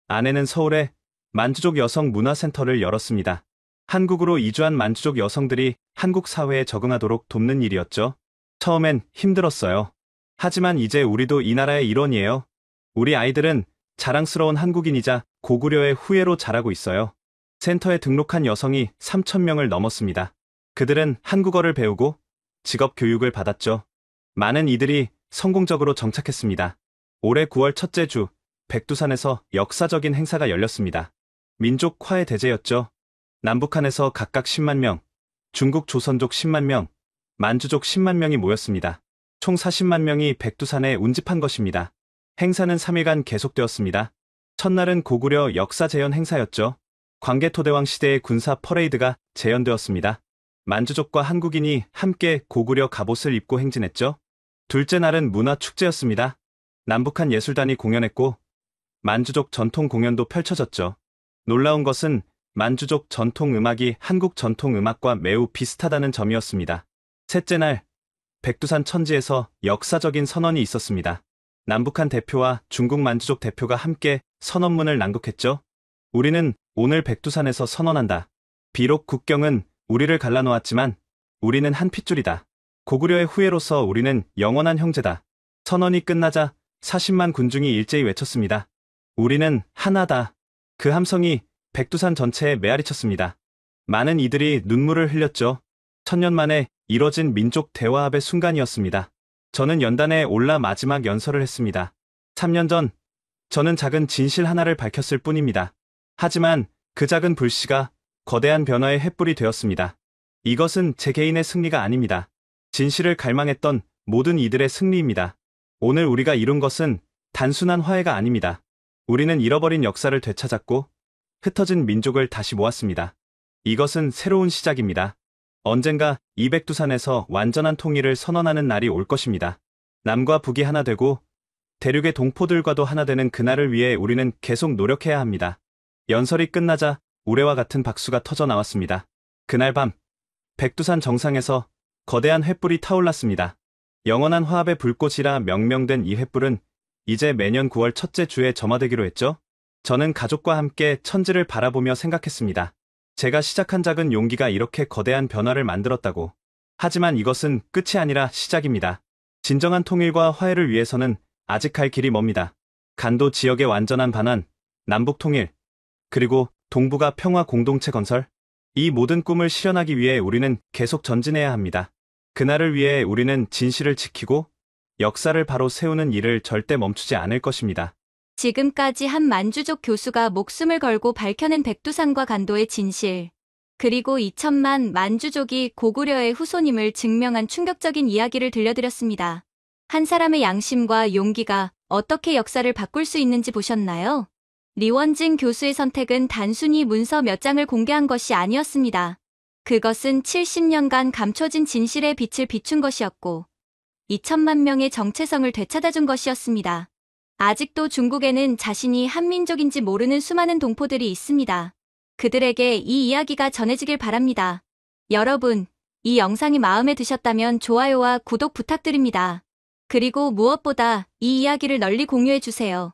C: 아내는 서울에 만주족 여성 문화센터를 열었습니다. 한국으로 이주한 만주족 여성들이 한국 사회에 적응하도록 돕는 일이었죠. 처음엔 힘들었어요. 하지만 이제 우리도 이 나라의 일원이에요. 우리 아이들은 자랑스러운 한국인이자 고구려의 후예로 자라고 있어요. 센터에 등록한 여성이 3,000명을 넘었습니다. 그들은 한국어를 배우고 직업 교육을 받았죠. 많은 이들이 성공적으로 정착했습니다. 올해 9월 첫째 주, 백두산에서 역사적인 행사가 열렸습니다. 민족 화해 대제였죠. 남북한에서 각각 10만 명, 중국 조선족 10만 명, 만주족 10만 명이 모였습니다. 총 40만 명이 백두산에 운집한 것입니다. 행사는 3일간 계속되었습니다. 첫날은 고구려 역사 재현 행사였죠. 광개토대왕 시대의 군사 퍼레이드가 재현되었습니다. 만주족과 한국인이 함께 고구려 갑옷을 입고 행진했죠. 둘째 날은 문화축제였습니다. 남북한 예술단이 공연했고 만주족 전통 공연도 펼쳐졌죠. 놀라운 것은 만주족 전통 음악이 한국 전통 음악과 매우 비슷하다는 점이었습니다. 셋째 날, 백두산 천지에서 역사적인 선언이 있었습니다. 남북한 대표와 중국 만주족 대표가 함께 선언문을 낭독했죠. 우리는 오늘 백두산에서 선언한다. 비록 국경은 우리를 갈라놓았지만 우리는 한 핏줄이다. 고구려의 후예로서 우리는 영원한 형제다. 선언이 끝나자 40만 군중이 일제히 외쳤습니다. 우리는 하나다. 그 함성이 백두산 전체에 메아리쳤습니다. 많은 이들이 눈물을 흘렸죠. 1000년 만에 이뤄진 민족 대화합의 순간이었습니다. 저는 연단에 올라 마지막 연설을 했습니다. 3년 전 저는 작은 진실 하나를 밝혔을 뿐입니다. 하지만 그 작은 불씨가 거대한 변화의 횃불이 되었습니다. 이것은 제 개인의 승리가 아닙니다. 진실을 갈망했던 모든 이들의 승리입니다. 오늘 우리가 이룬 것은 단순한 화해가 아닙니다. 우리는 잃어버린 역사를 되찾았고 흩어진 민족을 다시 모았습니다. 이것은 새로운 시작입니다. 언젠가 이 백두산에서 완전한 통일을 선언하는 날이 올 것입니다. 남과 북이 하나 되고 대륙의 동포들과도 하나 되는 그날을 위해 우리는 계속 노력해야 합니다. 연설이 끝나자 우레와 같은 박수가 터져 나왔습니다. 그날 밤 백두산 정상에서 거대한 횃불이 타올랐습니다. 영원한 화합의 불꽃이라 명명된 이 횃불은 이제 매년 9월 첫째 주에 점화되기로 했죠. 저는 가족과 함께 천지를 바라보며 생각했습니다. 제가 시작한 작은 용기가 이렇게 거대한 변화를 만들었다고. 하지만 이것은 끝이 아니라 시작입니다. 진정한 통일과 화해를 위해서는 아직 갈 길이 멉니다. 간도 지역의 완전한 반환, 남북 통일, 그리고 동북아 평화 공동체 건설. 이 모든 꿈을 실현하기 위해 우리는 계속 전진해야 합니다. 그날을 위해 우리는 진실을 지키고 역사를 바로 세우는 일을 절대 멈추지 않을 것입니다.
B: 지금까지 한 만주족 교수가 목숨을 걸고 밝혀낸 백두산과 간도의 진실, 그리고 2천만 만주족이 고구려의 후손임을 증명한 충격적인 이야기를 들려드렸습니다. 한 사람의 양심과 용기가 어떻게 역사를 바꿀 수 있는지 보셨나요? 리원진 교수의 선택은 단순히 문서 몇 장을 공개한 것이 아니었습니다. 그것은 70년간 감춰진 진실의 빛을 비춘 것이었고 2천만 명의 정체성을 되찾아준 것이었습니다. 아직도 중국에는 자신이 한민족인지 모르는 수많은 동포들이 있습니다. 그들에게 이 이야기가 전해지길 바랍니다. 여러분, 이 영상이 마음에 드셨다면 좋아요와 구독 부탁드립니다. 그리고 무엇보다 이 이야기를 널리 공유해주세요.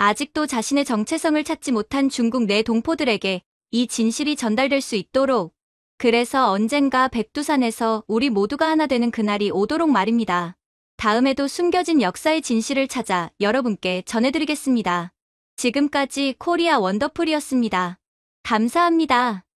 B: 아직도 자신의 정체성을 찾지 못한 중국 내 동포들에게 이 진실이 전달될 수 있도록, 그래서 언젠가 백두산에서 우리 모두가 하나 되는 그날이 오도록 말입니다. 다음에도 숨겨진 역사의 진실을 찾아 여러분께 전해드리겠습니다. 지금까지 코리아 원더풀이었습니다. 감사합니다.